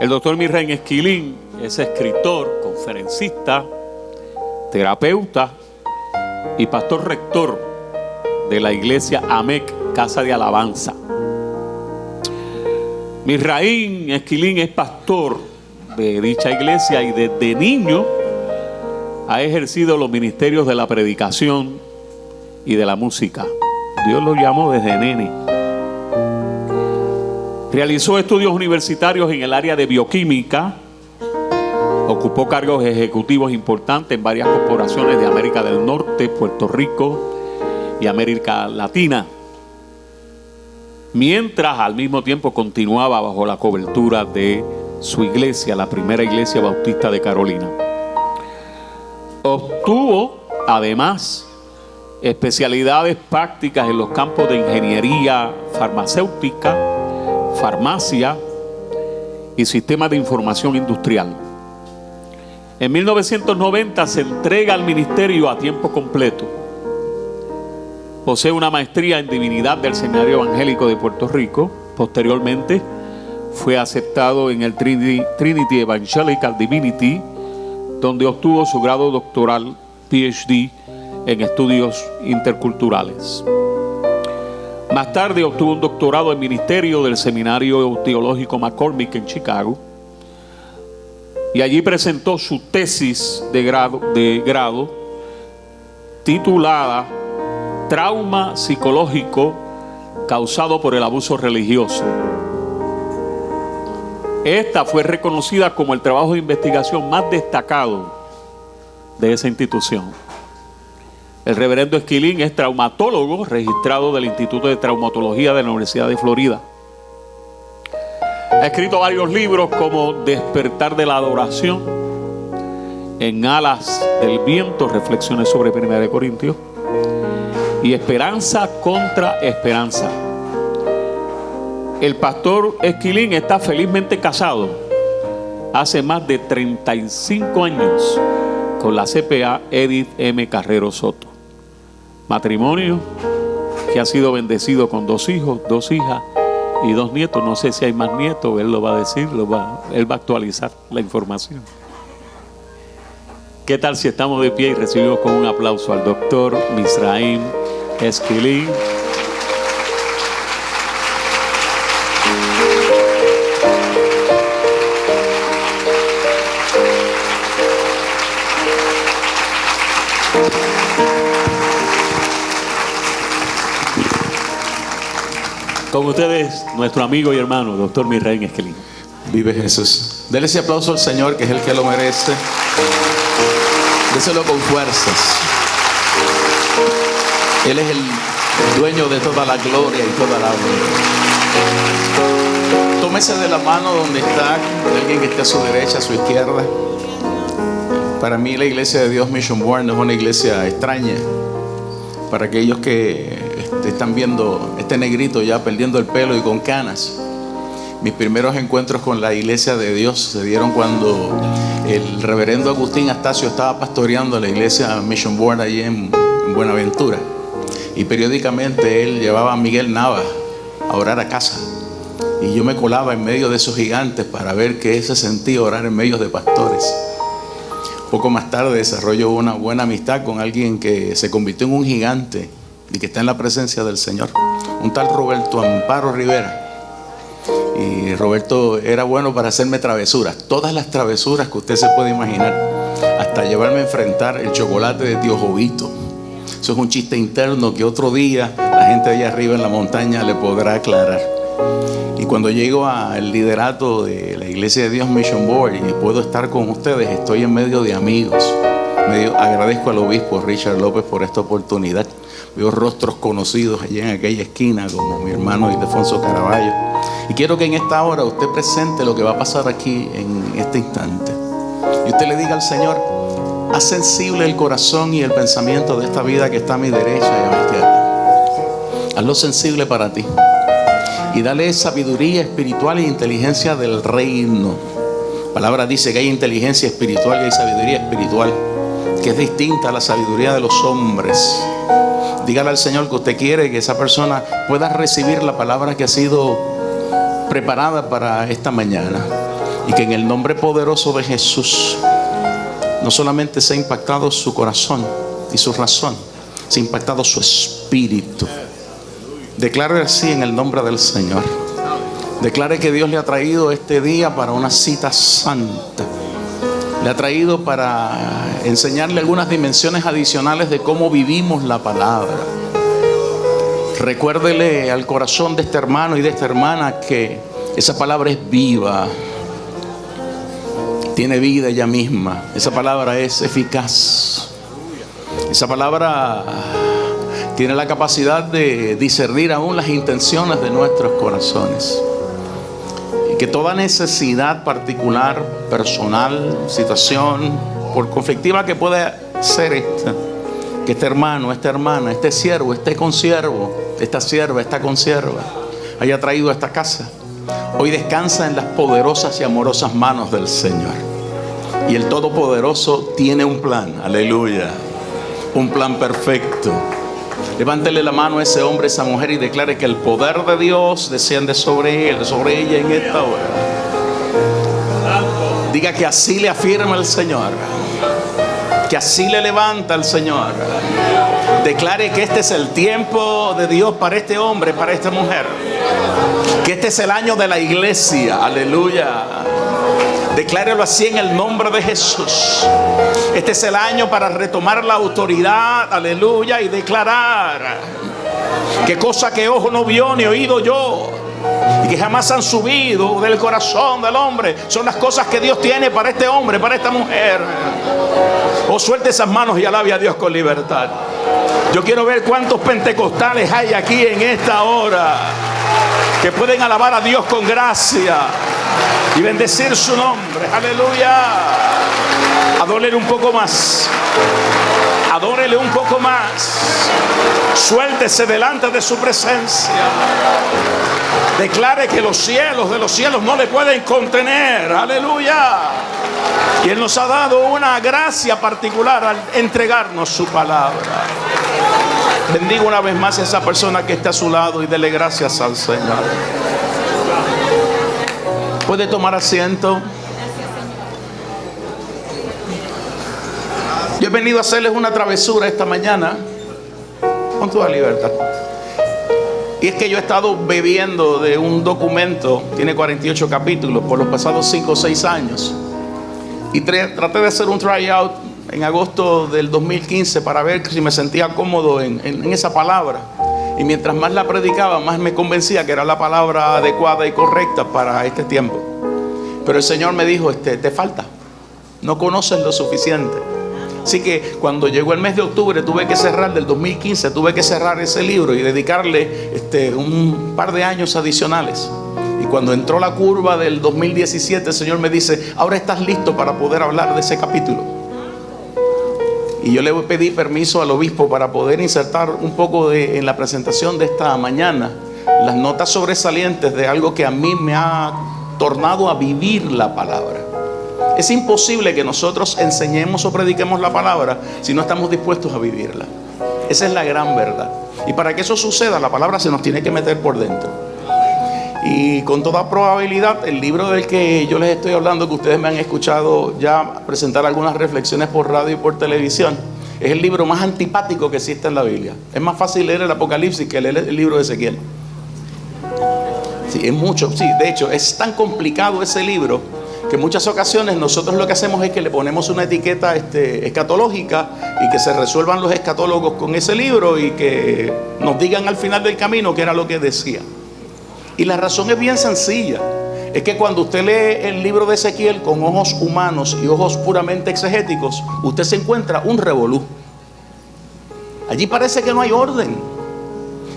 El doctor Misraim Esquilín es escritor, conferencista, terapeuta y pastor rector de la iglesia AMEC, Casa de Alabanza. Misraim Esquilín es pastor de dicha iglesia y desde niño ha ejercido los ministerios de la predicación y de la música. Dios lo llamó desde nene. Realizó estudios universitarios en el área de bioquímica. Ocupó cargos ejecutivos importantes en varias corporaciones de América del Norte, Puerto Rico y América Latina, mientras al mismo tiempo continuaba bajo la cobertura de su iglesia, la primera iglesia bautista de Carolina. Obtuvo además especialidades prácticas en los campos de ingeniería farmacéutica, farmacia y sistemas de información industrial. En 1990 se entrega al ministerio a tiempo completo. Posee una maestría en divinidad del Seminario Evangélico de Puerto Rico. Posteriormente fue aceptado en el Trinity Evangelical Divinity, donde obtuvo su grado doctoral PhD en estudios interculturales. Más tarde obtuvo un doctorado en ministerio del Seminario Teológico McCormick en Chicago, y allí presentó su tesis de grado titulada Trauma psicológico causado por el abuso religioso. Esta fue reconocida como el trabajo de investigación más destacado de esa institución. El reverendo Esquilín es traumatólogo registrado del Instituto de Traumatología de la Universidad de Florida. Ha escrito varios libros como Despertar de la Adoración, En Alas del Viento, Reflexiones sobre 1 Corintios, y Esperanza contra Esperanza. El pastor Esquilín está felizmente casado hace más de 35 años con la CPA Edith M. Carrero Soto. Matrimonio que ha sido bendecido con 2 hijos, 2 hijas y 2 nietos. No sé si hay más nietos, él lo va a decir, él va a actualizar la información. ¿Qué tal si estamos de pie y recibimos con un aplauso al doctor Misraim Esquilín? Con ustedes, nuestro amigo y hermano, doctor Misraim Esquilín. Vive Jesús. Dele ese aplauso al Señor, que es el que lo merece. Déselo con fuerzas. Él es el dueño de toda la gloria y toda la honra. Tómese de la mano donde está, alguien que esté a su derecha, a su izquierda. Para mí la iglesia de Dios Mission Bourne es una iglesia extraña. Para aquellos que están viendo este negrito ya perdiendo el pelo y con canas. Mis primeros encuentros con la iglesia de Dios se dieron cuando el reverendo Agustín Astacio estaba pastoreando la iglesia Mission Bourne allí en Buenaventura. Y periódicamente él llevaba a Miguel Nava a orar a casa. Y yo me colaba en medio de esos gigantes para ver qué se sentía orar en medio de pastores. Poco más tarde desarrolló una buena amistad con alguien que se convirtió en un gigante y que está en la presencia del Señor, un tal Roberto Amparo Rivera. Y Roberto era bueno para hacerme travesuras, todas las travesuras que usted se puede imaginar, hasta llevarme a enfrentar el chocolate de tío Jovito. Eso es un chiste interno que otro día la gente allá arriba en la montaña le podrá aclarar. Y cuando llego al liderato de la Iglesia de Dios Mission Board y puedo estar con ustedes, estoy en medio de amigos. Agradezco al obispo Richard López por esta oportunidad. Veo rostros conocidos allí en aquella esquina, como mi hermano Ildefonso Caraballo. Y quiero que en esta hora usted presente lo que va a pasar aquí en este instante. Y usted le diga al Señor: haz sensible el corazón y el pensamiento de esta vida que está a mi derecha y a mi izquierda. Hazlo sensible para ti. Y dale sabiduría espiritual e inteligencia del reino. La palabra dice que hay inteligencia espiritual y hay sabiduría espiritual, que es distinta a la sabiduría de los hombres. Dígale al Señor que usted quiere que esa persona pueda recibir la palabra que ha sido preparada para esta mañana. Y que en el nombre poderoso de Jesús no solamente se ha impactado su corazón y su razón, se ha impactado su espíritu. Declare así en el nombre del Señor. Declare que Dios le ha traído este día para una cita santa. Le ha traído para enseñarle algunas dimensiones adicionales de cómo vivimos la palabra. Recuérdele al corazón de este hermano y de esta hermana que esa palabra es viva. Tiene vida ella misma. Esa palabra es eficaz. Esa palabra tiene la capacidad de discernir aún las intenciones de nuestros corazones. Y que toda necesidad particular, personal, situación, por conflictiva que pueda ser esta, que este hermano, esta hermana, este siervo, este consiervo, esta sierva, esta consierva, haya traído a esta casa, hoy descansa en las poderosas y amorosas manos del Señor. Y el Todopoderoso tiene un plan, aleluya, un plan perfecto. Levántele la mano a ese hombre, a esa mujer, y declare que el poder de Dios desciende sobre él, sobre ella en esta hora. Diga que así le afirma el Señor, que así le levanta el Señor. Declare que este es el tiempo de Dios para este hombre, para esta mujer, que este es el año de la iglesia, aleluya. Declárelo así en el nombre de Jesús. Este es el año para retomar la autoridad, aleluya, y declarar que cosa que ojo no vio ni oído yo, y que jamás han subido del corazón del hombre, son las cosas que Dios tiene para este hombre, para esta mujer. O suelte esas manos y alabe a Dios con libertad. Yo quiero ver cuántos pentecostales hay aquí en esta hora que pueden alabar a Dios con gracia y bendecir su nombre. Aleluya. Adórele un poco más. Adórele un poco más. Suéltese delante de su presencia. Declare que los cielos de los cielos no le pueden contener. Aleluya. Y Él nos ha dado una gracia particular al entregarnos su palabra. Bendigo una vez más a esa persona que está a su lado y dele gracias al Señor. Puede tomar asiento. Yo he venido a hacerles una travesura esta mañana con toda libertad. Y es que yo he estado bebiendo de un documento, tiene 48 capítulos, por los pasados 5 o 6 años. Y traté de hacer un tryout en agosto del 2015 para ver si me sentía cómodo en esa palabra. Y mientras más la predicaba, más me convencía que era la palabra adecuada y correcta para este tiempo. Pero el Señor me dijo, te falta, no conoces lo suficiente. Así que cuando llegó el mes de octubre tuve que cerrar, del 2015, tuve que cerrar ese libro y dedicarle un par de años adicionales. Y cuando entró la curva del 2017, el Señor me dice, ahora estás listo para poder hablar de ese capítulo. Y yo le pedí permiso al obispo para poder insertar un poco en la presentación de esta mañana las notas sobresalientes de algo que a mí me ha tornado a vivir la palabra. Es imposible que nosotros enseñemos o prediquemos la palabra si no estamos dispuestos a vivirla. Esa es la gran verdad. Y para que eso suceda, la palabra se nos tiene que meter por dentro. Y con toda probabilidad, el libro del que yo les estoy hablando, que ustedes me han escuchado ya presentar algunas reflexiones por radio y por televisión, es el libro más antipático que existe en la Biblia. Es más fácil leer el Apocalipsis que leer el libro de Ezequiel. Sí, es mucho. Sí, de hecho, es tan complicado ese libro que en muchas ocasiones nosotros lo que hacemos es que le ponemos una etiqueta escatológica y que se resuelvan los escatólogos con ese libro y que nos digan al final del camino qué era lo que decía. Y la razón es bien sencilla. Es que cuando usted lee el libro de Ezequiel con ojos humanos y ojos puramente exegéticos, usted se encuentra un revolú. Allí parece que no hay orden.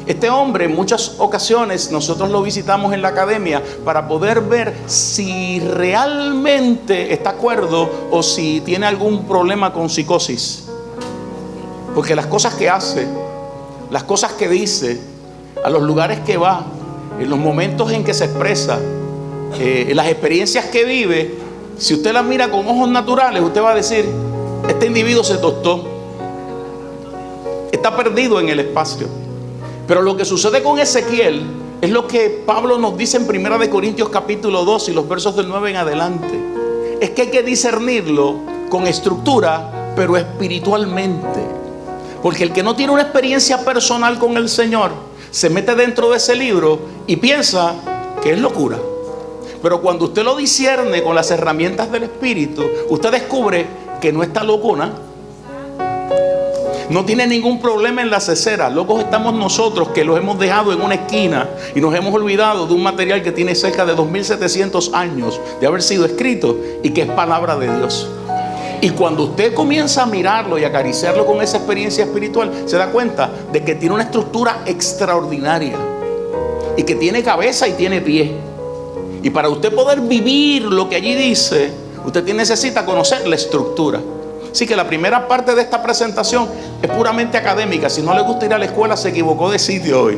Este hombre, en muchas ocasiones nosotros lo visitamos en la academia para poder ver si realmente está cuerdo o si tiene algún problema con psicosis. Porque las cosas que hace, las cosas que dice, a los lugares que va, en los momentos en que se expresa, las experiencias que vive, si usted las mira con ojos naturales, usted va a decir, este individuo se tostó, está perdido en el espacio. Pero lo que sucede con Ezequiel Es lo que Pablo nos dice en 1 Corintios capítulo 2 y los versos del 9 en adelante. Es que hay que discernirlo con estructura, pero espiritualmente. Porque el que no tiene una experiencia personal con el Señor se mete dentro de ese libro y piensa que es locura. Pero cuando usted lo discierne con las herramientas del Espíritu, usted descubre que no está locona. No tiene ningún problema en la cesera. Locos estamos nosotros que los hemos dejado en una esquina y nos hemos olvidado de un material que tiene cerca de 2700 años de haber sido escrito y que es palabra de Dios. Y cuando usted comienza a mirarlo y acariciarlo con esa experiencia espiritual, se da cuenta de que tiene una estructura extraordinaria y que tiene cabeza y tiene pie. Y para usted poder vivir lo que allí dice, usted necesita conocer la estructura. Así que la primera parte de esta presentación es puramente académica. Si no le gusta ir a la escuela, se equivocó de sitio hoy.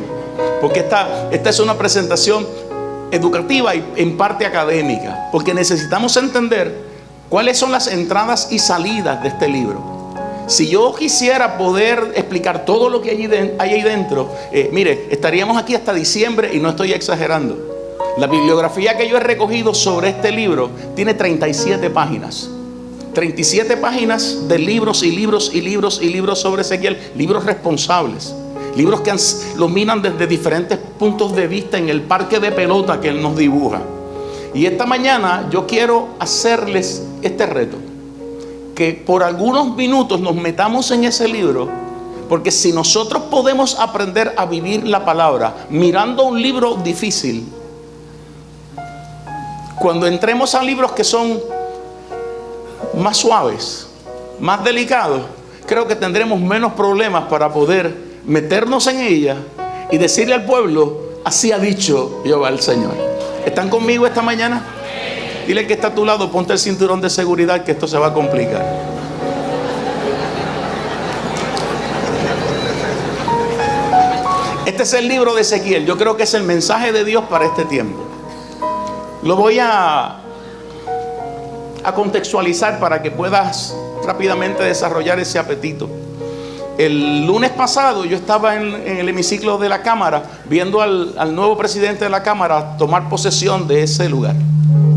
Porque esta es una presentación educativa y en parte académica. Porque necesitamos entender cuáles son las entradas y salidas de este libro. Si yo quisiera poder explicar todo lo que hay ahí dentro, mire, estaríamos aquí hasta diciembre y no estoy exagerando. La bibliografía que yo he recogido sobre este libro tiene 37 páginas. 37 páginas de libros y libros y libros y libros sobre Ezequiel. Libros responsables. Libros que los miran desde diferentes puntos de vista en el parque de pelota que él nos dibuja. Y esta mañana yo quiero hacerles este reto. Que por algunos minutos nos metamos en ese libro. Porque si nosotros podemos aprender a vivir la palabra mirando un libro difícil, cuando entremos a libros que son más suaves, más delicados, creo que tendremos menos problemas para poder meternos en ella y decirle al pueblo: así ha dicho Jehová el Señor. ¿Están conmigo esta mañana? Dile que está a tu lado: ponte el cinturón de seguridad, que esto se va a complicar. Este es el libro de Ezequiel. Yo creo que es el mensaje de Dios para este tiempo. Lo voy a contextualizar para que puedas rápidamente desarrollar ese apetito. El lunes pasado yo estaba en el hemiciclo de la Cámara viendo al nuevo presidente de la Cámara tomar posesión de ese lugar.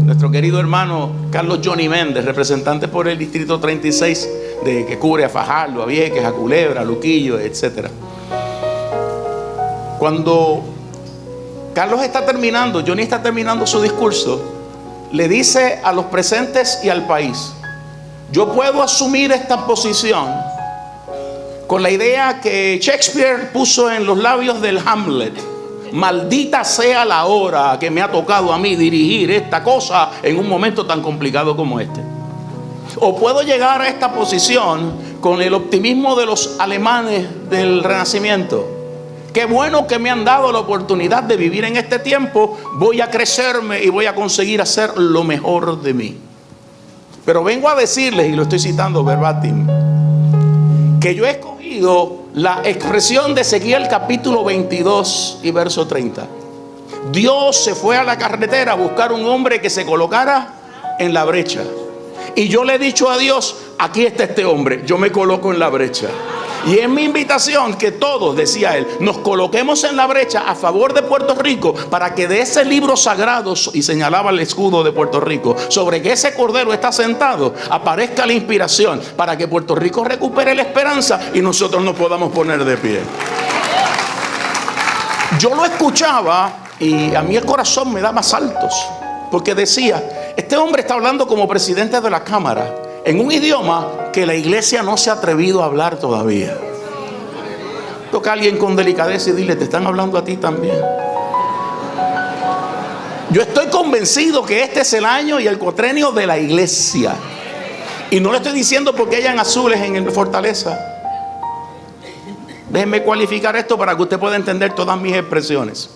Nuestro querido hermano Carlos Johnny Méndez, representante por el distrito 36 que cubre a Fajardo, a Vieques, a Culebra, a Luquillo, etc. Cuando Carlos está terminando, Johnny está terminando su discurso, le dice a los presentes y al país: yo puedo asumir esta posición con la idea que Shakespeare puso en los labios del Hamlet: maldita sea la hora que me ha tocado a mí dirigir esta cosa en un momento tan complicado como este. O puedo llegar a esta posición con el optimismo de los alemanes del Renacimiento: qué bueno que me han dado la oportunidad de vivir en este tiempo, voy a crecerme y voy a conseguir hacer lo mejor de mí. Pero vengo a decirles, y lo estoy citando verbatim, que yo he escogido la expresión de Ezequiel capítulo 22 y verso 30. Dios se fue a la carretera a buscar un hombre que se colocara en la brecha. Y yo le he dicho a Dios: aquí está este hombre, yo me coloco en la brecha. Y es mi invitación que todos, decía él, nos coloquemos en la brecha a favor de Puerto Rico, para que de ese libro sagrado, y señalaba el escudo de Puerto Rico, sobre que ese cordero está sentado, aparezca la inspiración para que Puerto Rico recupere la esperanza y nosotros nos podamos poner de pie. Yo lo escuchaba y a mí el corazón me daba saltos, porque decía: este hombre está hablando como presidente de la Cámara en un idioma que la iglesia no se ha atrevido a hablar todavía. Toca a alguien con delicadeza y dile: te están hablando a ti también. Yo estoy convencido que este es el año y el cuatrenio de la iglesia. Y no le estoy diciendo porque hayan azules en el Fortaleza. Déjenme cualificar esto para que usted pueda entender todas mis expresiones.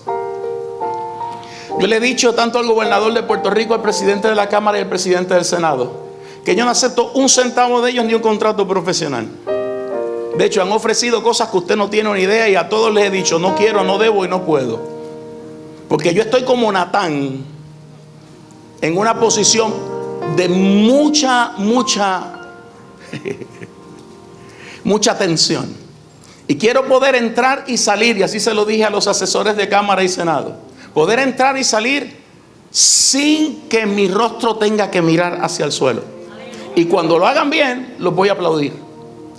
Yo le he dicho tanto al gobernador de Puerto Rico, al presidente de la Cámara y al presidente del Senado, que yo no acepto un centavo de ellos ni un contrato profesional. De hecho, han ofrecido cosas que usted no tiene ni idea, y a todos les he dicho: no quiero, no debo y no puedo. Porque yo estoy como Natán, en una posición de mucha tensión. Y quiero poder entrar y salir, y así se lo dije a los asesores de Cámara y Senado. Poder entrar y salir sin que mi rostro tenga que mirar hacia el suelo. Y cuando lo hagan bien, los voy a aplaudir.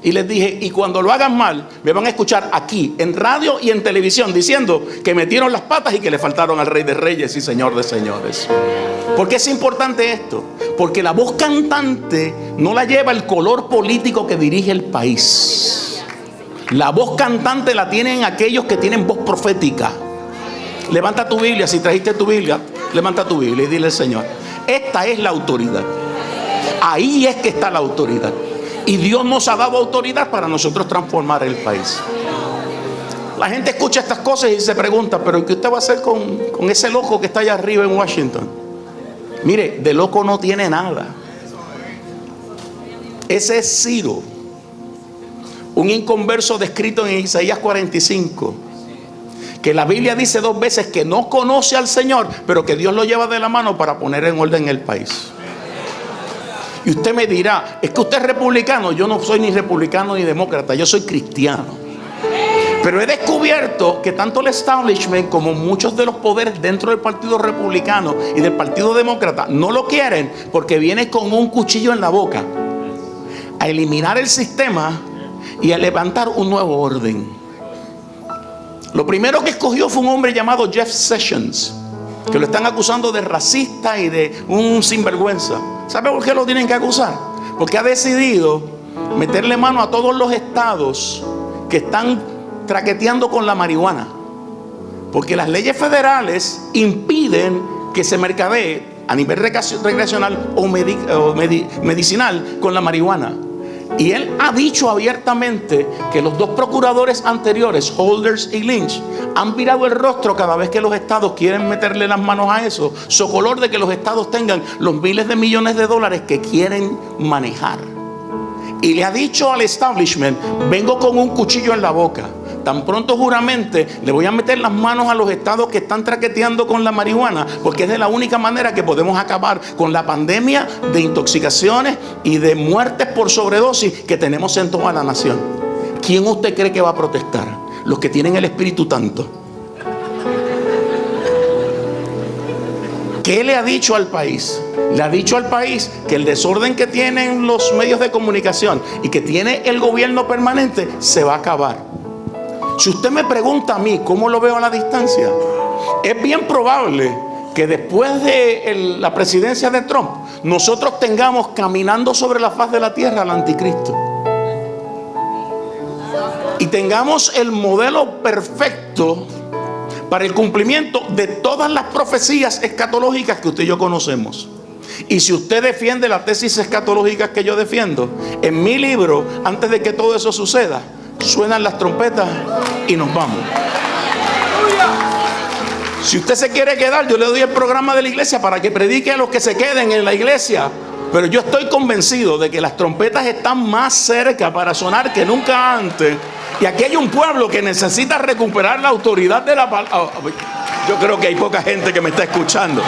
Y les dije, y cuando lo hagan mal, me van a escuchar aquí, en radio y en televisión, diciendo que metieron las patas y que le faltaron al Rey de Reyes y Señor de Señores. ¿Por qué es importante esto? Porque la voz cantante no la lleva el color político que dirige el país. La voz cantante la tienen aquellos que tienen voz profética. Levanta tu Biblia, si trajiste tu Biblia, levanta tu Biblia y dile al Señor, esta es la autoridad. Ahí es que está la autoridad. Y Dios nos ha dado autoridad para nosotros transformar el país. La gente escucha estas cosas y se pregunta, pero ¿qué usted va a hacer con ese loco que está allá arriba en Washington? Mire, de loco no tiene nada. Ese es Ciro, un inconverso descrito en Isaías 45, que la Biblia dice 2 veces que no conoce al Señor, pero que Dios lo lleva de la mano para poner en orden el país. Y usted me dirá, es que usted es republicano. Yo no soy ni republicano ni demócrata, yo soy cristiano. Pero he descubierto que tanto el establishment como muchos de los poderes dentro del partido republicano y del partido demócrata no lo quieren, porque viene con un cuchillo en la boca a eliminar el sistema y a levantar un nuevo orden. Lo primero que escogió fue un hombre llamado Jeff Sessions, que lo están acusando de racista y de un sinvergüenza. ¿Sabe por qué lo tienen que acusar? Porque ha decidido meterle mano a todos los estados que están traqueteando con la marihuana. Porque las leyes federales impiden que se mercadee a nivel recreacional o medicinal con la marihuana. Y él ha dicho abiertamente que los 2 procuradores anteriores, Holders y Lynch, han virado el rostro cada vez que los estados quieren meterle las manos a eso, socolor de que los estados tengan los miles de millones de dólares que quieren manejar. Y le ha dicho al establishment, vengo con un cuchillo en la boca. Tan pronto juramente le voy a meter las manos a los estados que están traqueteando con la marihuana, porque es de la única manera que podemos acabar con la pandemia de intoxicaciones y de muertes por sobredosis que tenemos en toda la nación. ¿Quién usted cree que va a protestar? Los que tienen el Espíritu Santo. ¿Qué le ha dicho al país? Le ha dicho al país que el desorden que tienen los medios de comunicación y que tiene el gobierno permanente se va a acabar. Si usted me pregunta a mí cómo lo veo a la distancia, es bien probable que después de la presidencia de Trump, nosotros tengamos caminando sobre la faz de la tierra al anticristo. Y tengamos el modelo perfecto para el cumplimiento de todas las profecías escatológicas que usted y yo conocemos. Y si usted defiende las tesis escatológicas que yo defiendo, en mi libro, antes de que todo eso suceda, suenan las trompetas y nos vamos. Si usted se quiere quedar, yo le doy el programa de la iglesia para que predique a los que se queden en la iglesia. Pero yo estoy convencido de que las trompetas están más cerca para sonar que nunca antes. Y aquí hay un pueblo que necesita recuperar la autoridad de la palabra. Yo creo que hay poca gente que me está escuchando.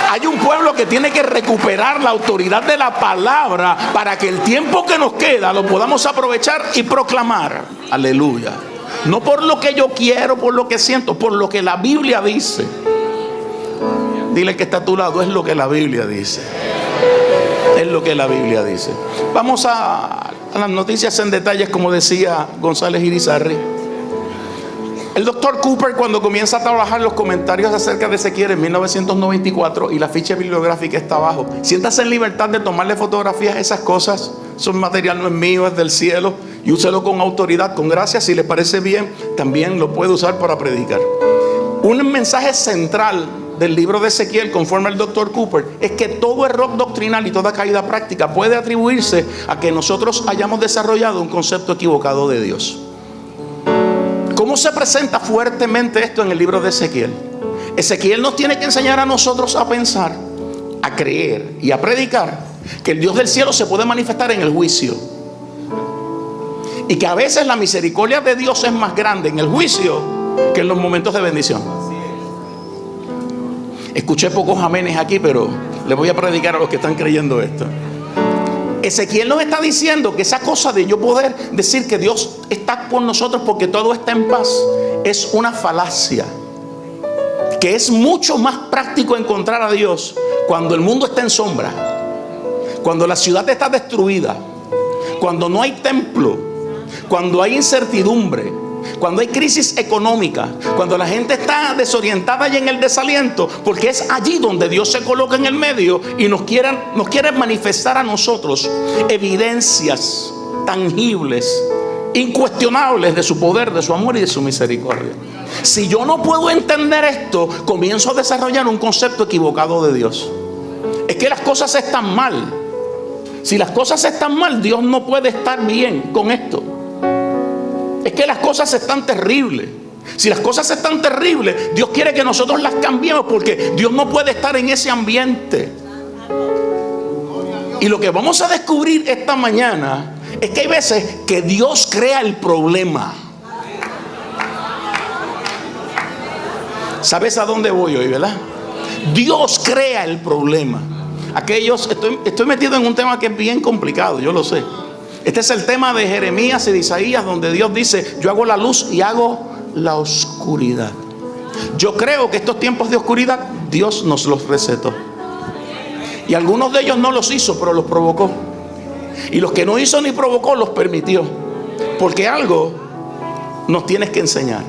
Hay un pueblo que tiene que recuperar la autoridad de la palabra para que el tiempo que nos queda lo podamos aprovechar y proclamar. Aleluya. No por lo que yo quiero, por lo que siento, por lo que la Biblia dice. Dile que está a tu lado, es lo que la Biblia dice. Es lo que la Biblia dice. Vamos a las noticias en detalles, como decía González Irizarry. El doctor Cooper, cuando comienza a trabajar los comentarios acerca de Ezequiel en 1994, y la ficha bibliográfica está abajo, siéntase en libertad de tomarle fotografías a esas cosas. Son material, no es mío, es del cielo, y úselo con autoridad, con gracia. Si le parece bien, también lo puede usar para predicar. Un mensaje central del libro de Ezequiel, conforme al doctor Cooper, es que todo error doctrinal y toda caída práctica puede atribuirse a que nosotros hayamos desarrollado un concepto equivocado de Dios. ¿Cómo se presenta fuertemente esto en el libro de Ezequiel? Ezequiel nos tiene que enseñar a nosotros a pensar, a creer y a predicar que el Dios del cielo se puede manifestar en el juicio. Y que a veces la misericordia de Dios es más grande en el juicio que en los momentos de bendición. Escuché pocos amenes aquí, pero les voy a predicar a los que están creyendo esto. Ezequiel nos está diciendo que esa cosa de yo poder decir que Dios está con nosotros porque todo está en paz es una falacia. Que es mucho más práctico encontrar a Dios cuando el mundo está en sombra, cuando la ciudad está destruida, cuando no hay templo, cuando hay incertidumbre, cuando hay crisis económica, cuando la gente está desorientada y en el desaliento, porque es allí donde Dios se coloca en el medio y nos quiere manifestar a nosotros evidencias tangibles, incuestionables de su poder, de su amor y de su misericordia. Si yo no puedo entender esto, comienzo a desarrollar un concepto equivocado de Dios. Es que las cosas están mal. Si las cosas están mal, Dios no puede estar bien con esto. Es que las cosas están terribles. Si las cosas están terribles, Dios quiere que nosotros las cambiemos, porque Dios no puede estar en ese ambiente. Y lo que vamos a descubrir esta mañana es que hay veces que Dios crea el problema. ¿Sabes a dónde voy hoy, verdad? Dios crea el problema. Estoy metido en un tema que es bien complicado, yo lo sé. Este es el tema de Jeremías y de Isaías, donde Dios dice: yo hago la luz y hago la oscuridad. Yo creo que estos tiempos de oscuridad Dios nos los recetó. Y algunos de ellos no los hizo, pero los provocó. Y los que no hizo ni provocó, los permitió. Porque algo nos tienes que enseñar.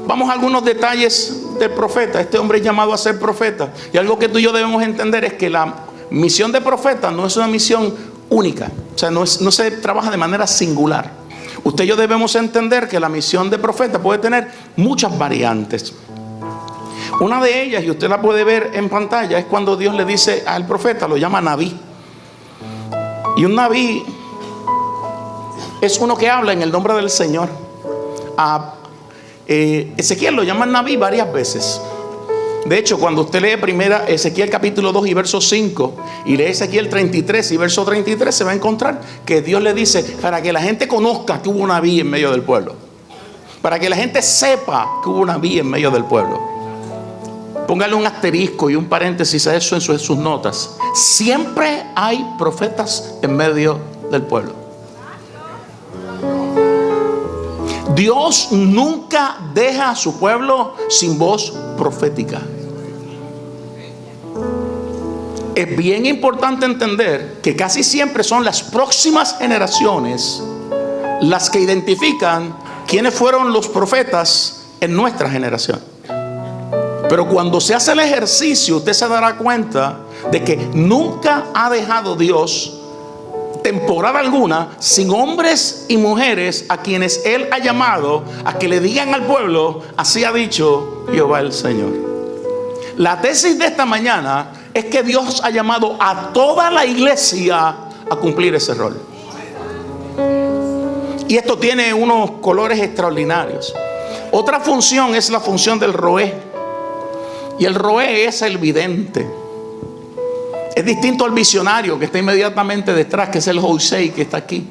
Vamos a algunos detalles del profeta. Este hombre es llamado a ser profeta. Y algo que tú y yo debemos entender es que la misión de profeta no es una misión única. O sea, no se trabaja de manera singular. Usted y yo debemos entender que la misión de profeta puede tener muchas variantes. Una de ellas, y usted la puede ver en pantalla, es cuando Dios le dice al profeta, lo llama Nabí. Y un Nabí es uno que habla en el nombre del Señor. Ezequiel lo llama Nabí varias veces. De hecho, cuando usted lee primera Ezequiel capítulo 2 y verso 5 y lee Ezequiel 33 y verso 33, se va a encontrar que Dios le dice: para que la gente conozca que hubo un Nabí en medio del pueblo, para que la gente sepa que hubo un Nabí en medio del pueblo. Póngale un asterisco y un paréntesis a eso en sus notas. Siempre hay profetas en medio del pueblo. Dios nunca deja a su pueblo sin voz profética. Es bien importante entender que casi siempre son las próximas generaciones las que identifican quiénes fueron los profetas en nuestra generación. Pero cuando se hace el ejercicio, usted se dará cuenta de que nunca ha dejado Dios temporada alguna sin hombres y mujeres a quienes Él ha llamado a que le digan al pueblo: así ha dicho Jehová el Señor. La tesis de esta mañana es que Dios ha llamado a toda la iglesia a cumplir ese rol. Y esto tiene unos colores extraordinarios. Otra función es la función del roé. Y el roé es el vidente. Es distinto al visionario que está inmediatamente detrás, que es el Josei que está aquí.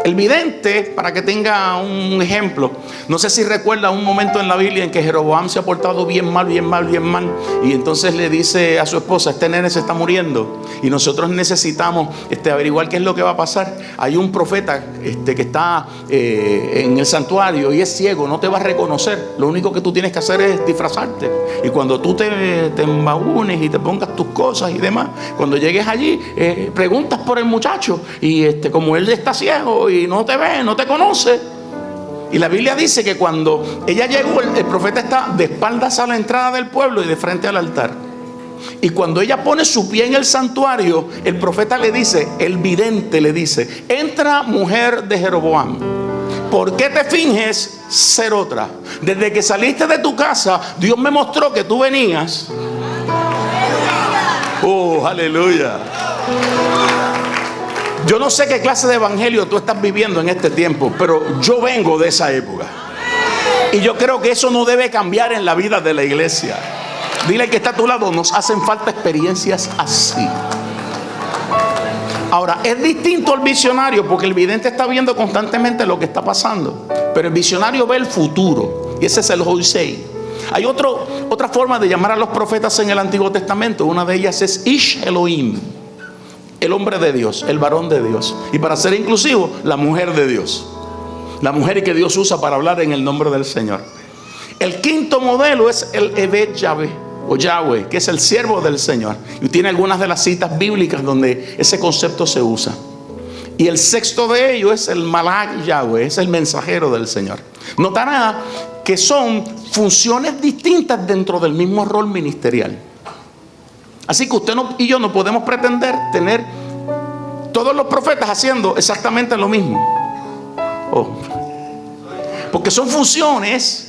El vidente, para que tenga un ejemplo, no sé si recuerda un momento en la Biblia en que Jeroboam se ha portado bien mal, y entonces le dice a su esposa: este nene se está muriendo y nosotros necesitamos averiguar qué es lo que va a pasar. Hay un profeta que está en el santuario y es ciego, no te va a reconocer. Lo único que tú tienes que hacer es disfrazarte, y cuando tú te embaúnes y te pongas tus cosas y demás, cuando llegues allí, preguntas por el muchacho, y como él está ciego y no te ve, no te conoce. Y la Biblia dice que cuando ella llegó, el profeta está de espaldas a la entrada del pueblo y de frente al altar. Y cuando ella pone su pie en el santuario, el profeta le dice, el vidente le dice: entra, mujer de Jeroboam, ¿por qué te finges ser otra? Desde que saliste de tu casa, Dios me mostró que tú venías. Oh, aleluya. Yo no sé qué clase de evangelio tú estás viviendo en este tiempo, pero yo vengo de esa época. Y yo creo que eso no debe cambiar en la vida de la iglesia. Dile al que está a tu lado: nos hacen falta experiencias así. Ahora, es distinto al visionario, porque el vidente está viendo constantemente lo que está pasando, pero el visionario ve el futuro, y ese es el Josei. Hay otra forma de llamar a los profetas en el Antiguo Testamento. Una de ellas es Ish Elohim, el hombre de Dios, el varón de Dios. Y para ser inclusivo, la mujer de Dios, la mujer que Dios usa para hablar en el nombre del Señor. El quinto modelo es el Eved Yahweh, o Yahweh, que es el siervo del Señor. Y tiene algunas de las citas bíblicas donde ese concepto se usa. Y el sexto de ellos es el Malach Yahweh, es el mensajero del Señor. Notará que son funciones distintas dentro del mismo rol ministerial. Así que usted y yo no podemos pretender tener todos los profetas haciendo exactamente lo mismo. Porque son funciones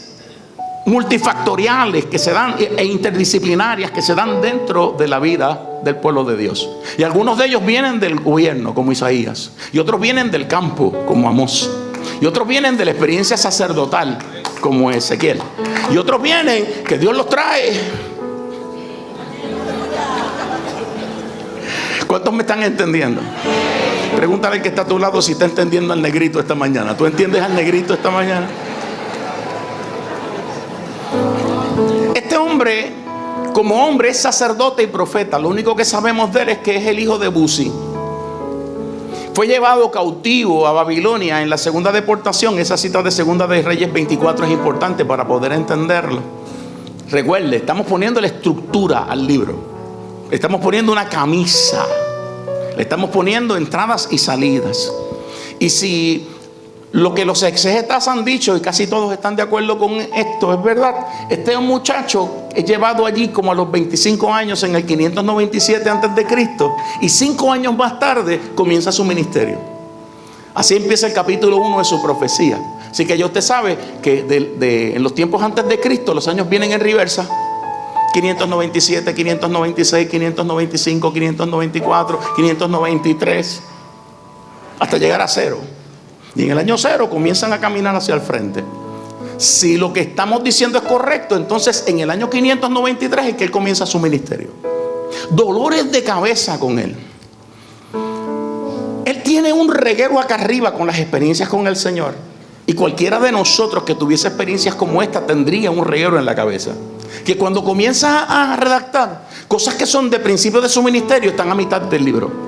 multifactoriales que se dan e interdisciplinarias que se dan dentro de la vida del pueblo de Dios. Y algunos de ellos vienen del gobierno, como Isaías, y otros vienen del campo, como Amós, y otros vienen de la experiencia sacerdotal, como Ezequiel, y otros vienen que Dios los trae. ¿Cuántos me están entendiendo? Pregúntale al que está a tu lado si está entendiendo al negrito esta mañana. ¿Tú entiendes al negrito esta mañana? Este hombre, como hombre, es sacerdote y profeta. Lo único que sabemos de él es que es el hijo de Buzi. Fue llevado cautivo a Babilonia en la segunda deportación. Esa cita de Segunda de Reyes 24 es importante para poder entenderlo. Recuerde, estamos poniendo la estructura al libro. Le estamos poniendo una camisa. Le estamos poniendo entradas y salidas. Y si lo que los exegetas han dicho, y casi todos están de acuerdo con esto, es verdad, este muchacho es llevado allí como a los 25 años en el 597 a.C. y 5 años más tarde comienza su ministerio. Así empieza el capítulo 1 de su profecía. Así que ya usted sabe que en los tiempos antes de Cristo los años vienen en reversa. 597, 596, 595, 594, 593, hasta llegar a 0. Y en el año 0 comienzan a caminar hacia el frente. Si lo que estamos diciendo es correcto, entonces en el año 593 es que él comienza su ministerio. Dolores de cabeza con él. Él tiene un reguero acá arriba con las experiencias con el Señor. Y cualquiera de nosotros que tuviese experiencias como esta tendría un reguero en la cabeza. Que cuando comienza a redactar cosas que son de principio de su ministerio están a mitad del libro.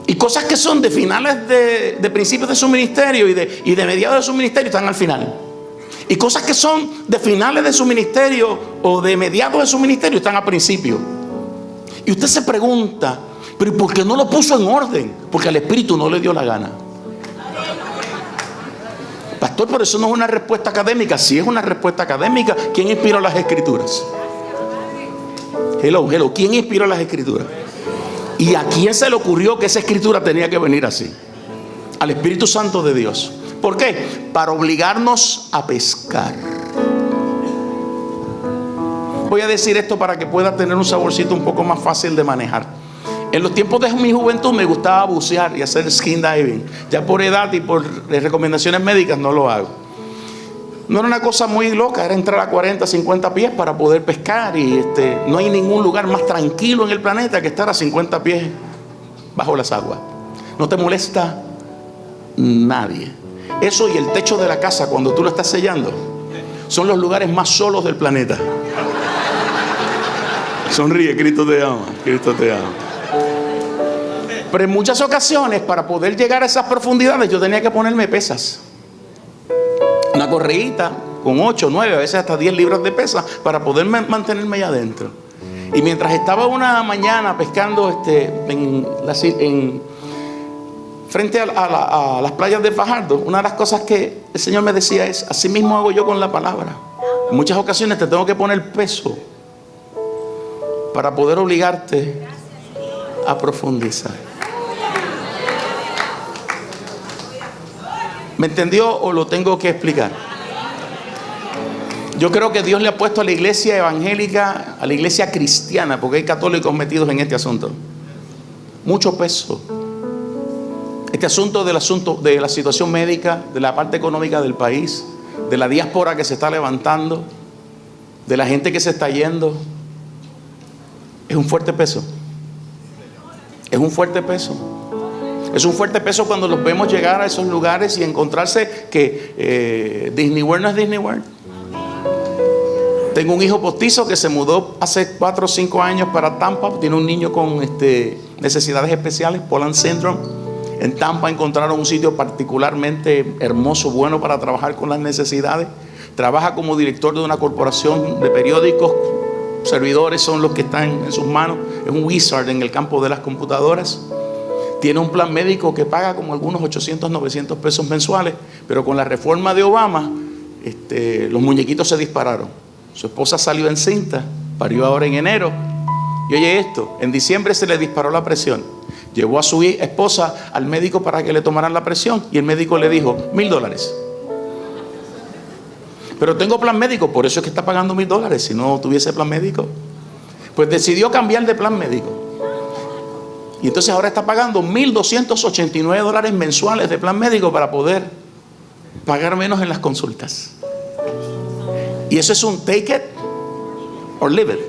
Y cosas que son de finales de principios de su ministerio y de mediados de su ministerio están al final. Y cosas que son de finales de su ministerio o de mediados de su ministerio están al principio. Y usted se pregunta, pero ¿por qué no lo puso en orden? Porque al Espíritu no le dio la gana. Pastor, pero eso no es una respuesta académica. Sí es una respuesta académica. ¿Quién inspiró las Escrituras? Hello. ¿Quién inspiró las Escrituras? ¿Y a quién se le ocurrió que esa escritura tenía que venir así? Al Espíritu Santo de Dios. ¿Por qué? Para obligarnos a pescar. Voy a decir esto para que pueda tener un saborcito un poco más fácil de manejar. En los tiempos de mi juventud me gustaba bucear y hacer skin diving. Ya por edad y por recomendaciones médicas no lo hago. No era una cosa muy loca, era entrar a 40, 50 pies para poder pescar. Y no hay ningún lugar más tranquilo en el planeta que estar a 50 pies bajo las aguas. No te molesta nadie. Eso y el techo de la casa cuando tú lo estás sellando son los lugares más solos del planeta. Sonríe, Cristo te ama, Cristo te ama. Pero en muchas ocasiones, para poder llegar a esas profundidades, yo tenía que ponerme pesas. Una correíta con 8, 9, a veces hasta 10 libras de pesas para poder mantenerme allá adentro. Y mientras estaba una mañana pescando frente a las playas de Fajardo, una de las cosas que el Señor me decía es: así mismo hago yo con la palabra. En muchas ocasiones te tengo que poner peso para poder obligarte a profundizar. ¿Me entendió o lo tengo que explicar? Yo creo que Dios le ha puesto a la iglesia evangélica, a la iglesia cristiana, porque hay católicos metidos en este asunto, mucho peso. Este asunto de la situación médica, de la parte económica del país, de la diáspora que se está levantando, de la gente que se está yendo, es un fuerte peso. Es un fuerte peso. Es un fuerte peso cuando los vemos llegar a esos lugares y encontrarse que Disney World no es Disney World. Tengo un hijo postizo que se mudó hace 4 o 5 años para Tampa. Tiene un niño con necesidades especiales, Poland Syndrome. En Tampa encontraron un sitio particularmente hermoso, bueno para trabajar con las necesidades. Trabaja como director de una corporación de periódicos. Servidores son los que están en sus manos. Es un wizard en el campo de las computadoras. Tiene un plan médico que paga como algunos 800, 900 pesos mensuales. Pero con la reforma de Obama, los muñequitos se dispararon. Su esposa salió encinta, parió ahora en enero. Y oye esto, en diciembre se le disparó la presión. Llevó a su esposa al médico para que le tomaran la presión. Y el médico le dijo, $1,000. Pero tengo plan médico, por eso es que está pagando $1,000. Si no tuviese plan médico, pues decidió cambiar de plan médico. Y entonces ahora está pagando $1,289 mensuales de plan médico para poder pagar menos en las consultas. Y eso es un take it or leave it.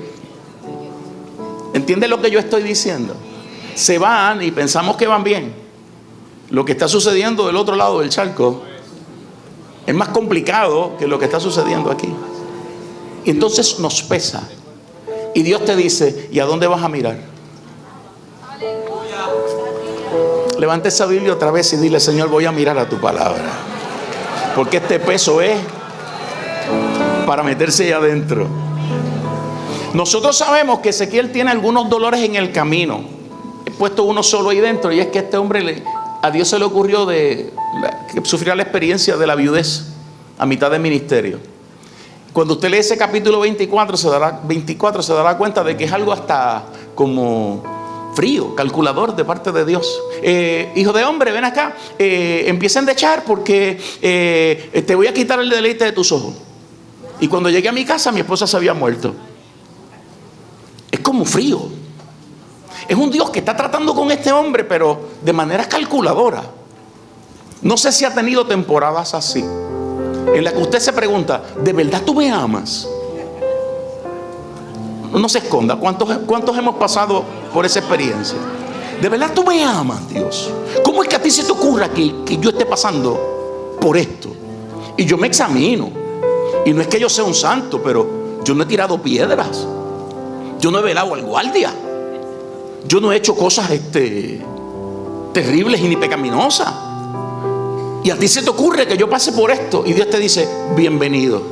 ¿Entiende lo que yo estoy diciendo? Se van y pensamos que van bien. Lo que está sucediendo del otro lado del charco es más complicado que lo que está sucediendo aquí. Y entonces nos pesa. Y Dios te dice, ¿y a dónde vas a mirar? Levante esa Biblia otra vez y dile, Señor, voy a mirar a tu palabra. Porque este peso es para meterse ahí adentro. Nosotros sabemos que Ezequiel tiene algunos dolores en el camino. He puesto uno solo ahí dentro, y es que este hombre a Dios se le ocurrió que sufriera la experiencia de la viudez a mitad del ministerio. Cuando usted lee ese capítulo 24 se dará cuenta de que es algo hasta como frío, calculador de parte de Dios. Hijo de hombre, ven acá, empieza a endechar porque te voy a quitar el deleite de tus ojos. Y cuando llegué a mi casa, mi esposa se había muerto. Es como frío. Es un Dios que está tratando con este hombre, pero de manera calculadora. No sé si ha tenido temporadas así, en las que usted se pregunta, ¿de verdad tú me amas? No se esconda. ¿Cuántos hemos pasado por esa experiencia? ¿De verdad tú me amas, Dios? ¿Cómo es que a ti se te ocurra que yo esté pasando por esto? Y yo me examino. Y no es que yo sea un santo, pero yo no he tirado piedras. Yo no he velado al guardia. Yo no he hecho cosas terribles y ni pecaminosas. Y a ti se te ocurre que yo pase por esto. Y Dios te dice, bienvenido.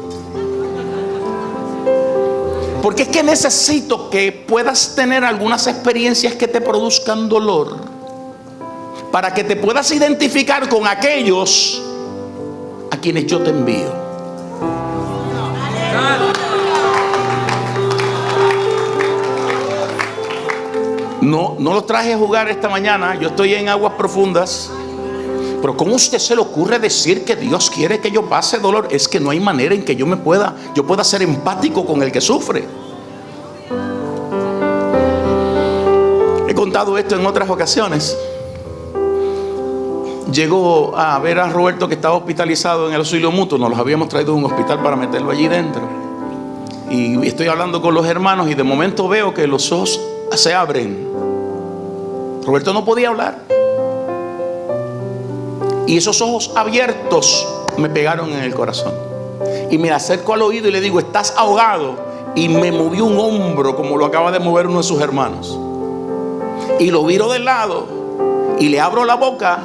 Porque es que necesito que puedas tener algunas experiencias que te produzcan dolor, para que te puedas identificar con aquellos a quienes yo te envío. No los traje a jugar esta mañana. Yo estoy en aguas profundas. Pero ¿cómo a usted se le ocurre decir que Dios quiere que yo pase dolor? Es que no hay manera en que yo pueda ser empático con el que sufre. He contado esto en otras ocasiones. Llego a ver a Roberto, que estaba hospitalizado en el auxilio mutuo. Nos los habíamos traído de un hospital para meterlo allí dentro. Y estoy hablando con los hermanos y de momento veo que los ojos se abren. Roberto no podía hablar. Y esos ojos abiertos me pegaron en el corazón. Y me acerco al oído y le digo, estás ahogado. Y me movió un hombro como lo acaba de mover uno de sus hermanos. Y lo viro de lado y le abro la boca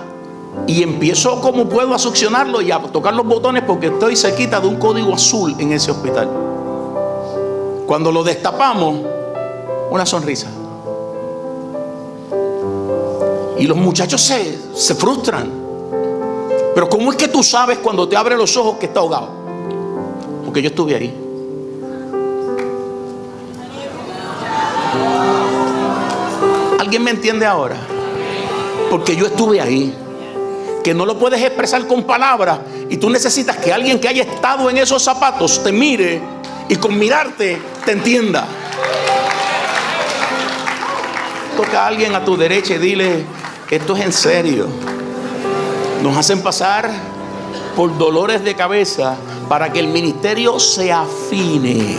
y empiezo como puedo a succionarlo y a tocar los botones, porque estoy cerquita de un código azul en ese hospital. Cuando lo destapamos, una sonrisa. Y los muchachos se frustran. Pero ¿cómo es que tú sabes cuando te abre los ojos que está ahogado? Porque yo estuve ahí. ¿Alguien me entiende ahora? Porque yo estuve ahí. Que no lo puedes expresar con palabras, y tú necesitas que alguien que haya estado en esos zapatos te mire y con mirarte te entienda. Toca a alguien a tu derecha y dile, esto es en serio. Nos hacen pasar por dolores de cabeza para que el ministerio se afine.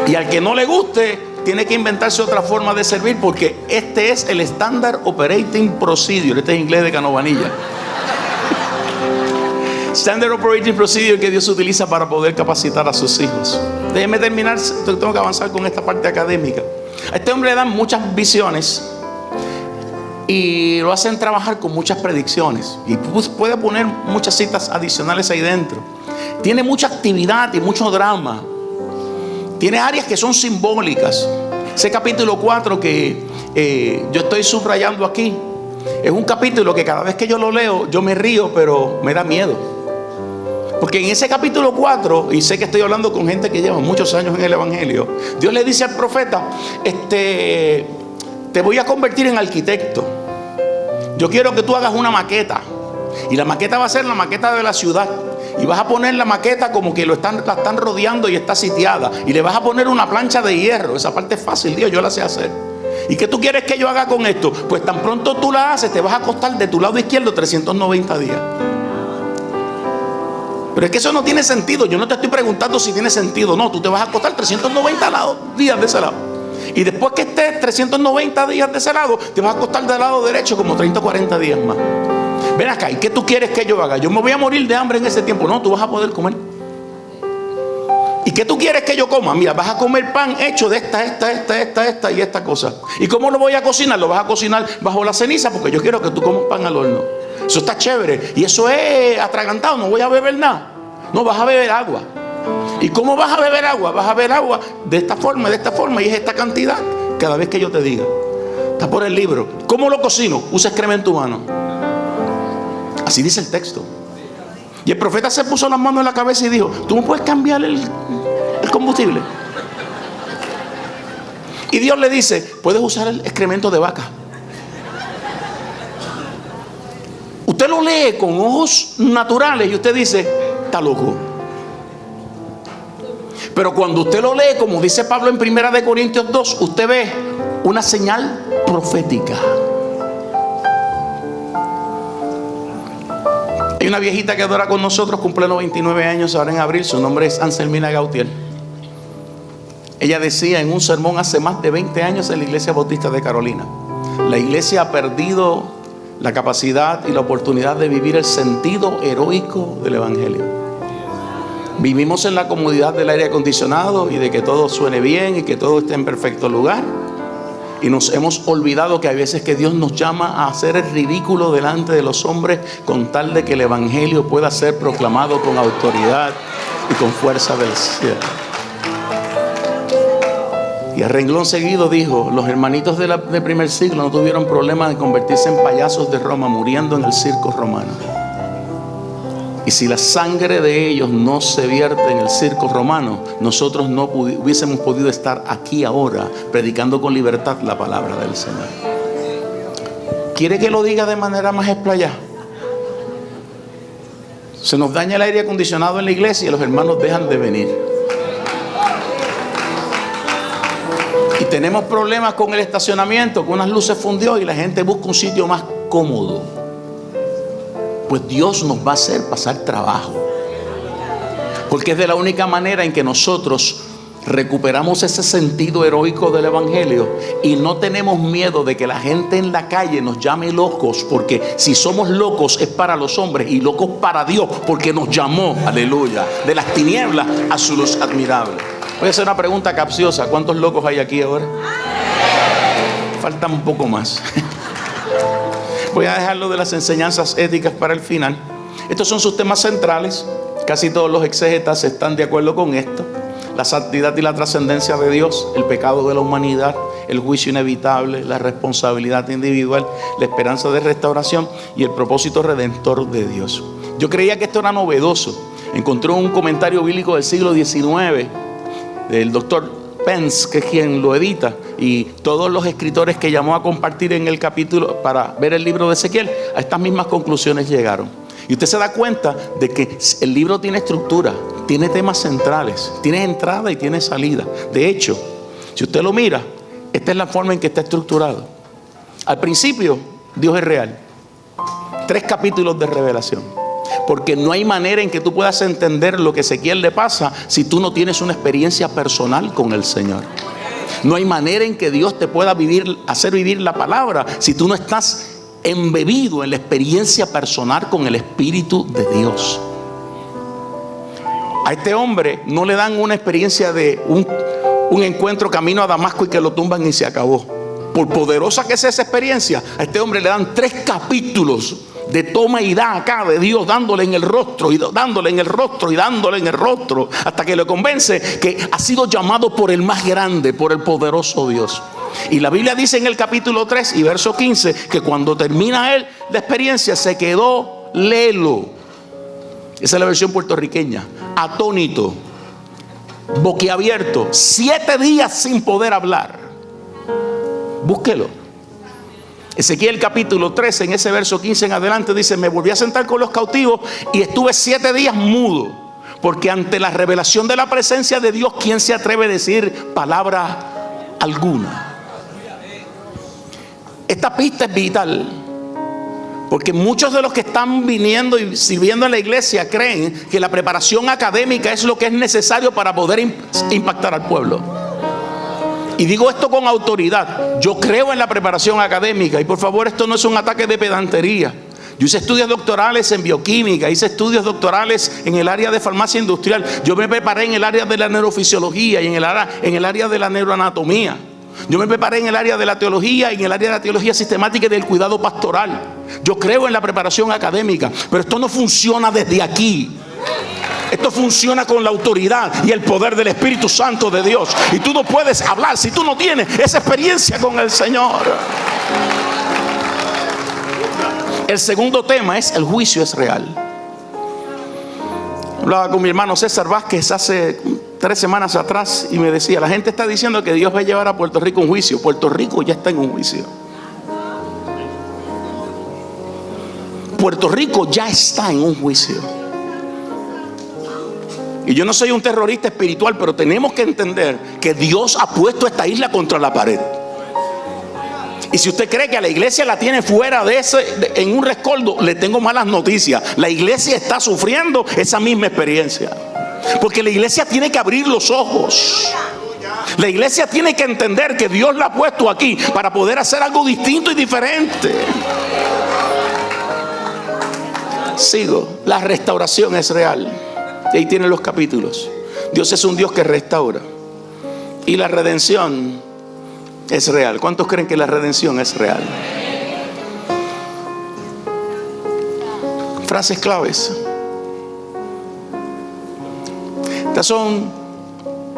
Y al que no le guste, tiene que inventarse otra forma de servir, porque este es el Standard Operating Procedure. Este es inglés de Canovanilla. Standard Operating Procedure que Dios utiliza para poder capacitar a sus hijos. Déjeme terminar, tengo que avanzar con esta parte académica. A este hombre le dan muchas visiones y lo hacen trabajar con muchas predicciones. Y puede poner muchas citas adicionales ahí dentro. Tiene mucha actividad y mucho drama. Tiene áreas que son simbólicas. Ese capítulo 4 que yo estoy subrayando aquí es un capítulo que cada vez que yo lo leo yo me río, pero me da miedo. Porque en ese capítulo 4, y sé que estoy hablando con gente que lleva muchos años en el Evangelio, Dios le dice al profeta, te voy a convertir en arquitecto. Yo quiero que tú hagas una maqueta. Y la maqueta va a ser la maqueta de la ciudad. Y vas a poner la maqueta como que la están rodeando y está sitiada. Y le vas a poner una plancha de hierro. Esa parte es fácil, Dios, yo la sé hacer. ¿Y qué tú quieres que yo haga con esto? Pues tan pronto tú la haces, te vas a acostar de tu lado izquierdo 390 días. Pero es que eso no tiene sentido. Yo no te estoy preguntando si tiene sentido. No, tú te vas a acostar 390 días de ese lado. Y después que estés 390 días de ese lado, te vas a acostar del lado derecho como 30 o 40 días más. Ven acá, ¿y qué tú quieres que yo haga? Yo me voy a morir de hambre en ese tiempo. No, tú vas a poder comer. ¿Y qué tú quieres que yo coma? Mira, vas a comer pan hecho de esta y esta cosa. ¿Y cómo lo voy a cocinar? Lo vas a cocinar bajo la ceniza porque yo quiero que tú comas pan al horno. Eso está chévere. Y eso es atragantado, no voy a beber nada. No, vas a beber agua. ¿Y cómo vas a beber agua? Vas a beber agua de esta forma, y es esta cantidad cada vez que yo te diga. Está por el libro. ¿Cómo lo cocino? Usa excremento humano. Así dice el texto. Y el profeta se puso las manos en la cabeza y dijo, ¿tú me puedes cambiar el combustible? Y Dios le dice, puedes usar el excremento de vaca. Usted lo lee con ojos naturales y usted dice, está loco. Pero cuando usted lo lee, como dice Pablo en 1 Corintios 2, usted ve una señal profética. Hay una viejita que adora con nosotros, cumple los 29 años ahora en abril. Su nombre es Anselmina Gautier. Ella decía en un sermón hace más de 20 años en la Iglesia Bautista de Carolina: la iglesia ha perdido la capacidad y la oportunidad de vivir el sentido heroico del Evangelio. Vivimos en la comodidad del aire acondicionado y de que todo suene bien y que todo esté en perfecto lugar. Y nos hemos olvidado que hay veces que Dios nos llama a hacer el ridículo delante de los hombres con tal de que el Evangelio pueda ser proclamado con autoridad y con fuerza del cielo. Y a renglón seguido dijo: los hermanitos del primer siglo no tuvieron problema de convertirse en payasos de Roma, muriendo en el circo romano. Y si la sangre de ellos no se vierte en el circo romano, nosotros no hubiésemos podido estar aquí ahora predicando con libertad la palabra del Señor. ¿Quiere que lo diga de manera más explayada? Se nos daña el aire acondicionado en la iglesia y los hermanos dejan de venir. Y tenemos problemas con el estacionamiento, con unas luces fundió y la gente busca un sitio más cómodo. Pues Dios nos va a hacer pasar trabajo, porque es de la única manera en que nosotros recuperamos ese sentido heroico del Evangelio y no tenemos miedo de que la gente en la calle nos llame locos, porque si somos locos es para los hombres y locos para Dios, porque nos llamó, aleluya, de las tinieblas a su luz admirable. Voy a hacer una pregunta capciosa: ¿cuántos locos hay aquí ahora? Falta un poco más. Voy a dejarlo de las enseñanzas éticas para el final. Estos son sus temas centrales. Casi todos los exégetas están de acuerdo con esto: la santidad y la trascendencia de Dios, el pecado de la humanidad, el juicio inevitable, la responsabilidad individual, la esperanza de restauración y el propósito redentor de Dios. Yo creía que esto era novedoso. Encontré un comentario bíblico del siglo XIX del doctor Pence, que es quien lo edita, y todos los escritores que llamó a compartir en el capítulo para ver el libro de Ezequiel, a estas mismas conclusiones llegaron. Y usted se da cuenta de que el libro tiene estructura, tiene temas centrales, tiene entrada y tiene salida. De hecho, si usted lo mira, esta es la forma en que está estructurado. Al principio, Dios es real. 3 capítulos de revelación. Porque no hay manera en que tú puedas entender lo que a Ezequiel le pasa si tú no tienes una experiencia personal con el Señor. No hay manera en que Dios te pueda hacer vivir la palabra si tú no estás embebido en la experiencia personal con el Espíritu de Dios. A este hombre no le dan una experiencia de un encuentro camino a Damasco y que lo tumban y se acabó. Por poderosa que sea esa experiencia, a este hombre le dan 3 capítulos de toma y da acá de Dios, dándole en el rostro y dándole en el rostro y dándole en el rostro, hasta que le convence que ha sido llamado por el más grande, por el poderoso Dios. Y la Biblia dice en el capítulo 3 y verso 15 que cuando termina él la experiencia se quedó lelo. Esa es la versión puertorriqueña. Atónito, boquiabierto, 7 días sin poder hablar. Búsquelo. Ezequiel capítulo 13, en ese verso 15 en adelante dice: me volví a sentar con los cautivos y estuve 7 días mudo, porque ante la revelación de la presencia de Dios, ¿quién se atreve a decir palabra alguna? Esta pista es vital, porque muchos de los que están viniendo y sirviendo en la iglesia creen que la preparación académica es lo que es necesario para poder impactar al pueblo. Y digo esto con autoridad. Yo creo en la preparación académica. Y por favor, esto no es un ataque de pedantería. Yo hice estudios doctorales en bioquímica, hice estudios doctorales en el área de farmacia industrial. Yo me preparé en el área de la neurofisiología y en el área de la neuroanatomía. Yo me preparé en el área de la teología y en el área de la teología sistemática y del cuidado pastoral. Yo creo en la preparación académica, pero esto no funciona desde aquí. Esto funciona con la autoridad y el poder del Espíritu Santo de Dios. Y tú no puedes hablar si tú no tienes esa experiencia con el Señor. El segundo tema es: el juicio es real. Hablaba con mi hermano César Vázquez hace 3 semanas atrás y me decía: la gente está diciendo que Dios va a llevar a Puerto Rico un juicio. Puerto Rico ya está en un juicio. Puerto Rico ya está en un juicio. Y yo no soy un terrorista espiritual, pero tenemos que entender que Dios ha puesto esta isla contra la pared. Y si usted cree que a la iglesia la tiene fuera en un rescoldo, le tengo malas noticias. La iglesia está sufriendo esa misma experiencia, porque la iglesia tiene que abrir los ojos. La iglesia tiene que entender que Dios la ha puesto aquí para poder hacer algo distinto y diferente. Sigo. La restauración es real. Y ahí tienen los capítulos. Dios es un Dios que restaura. Y la redención es real. ¿Cuántos creen que la redención es real? Frases claves. Estas son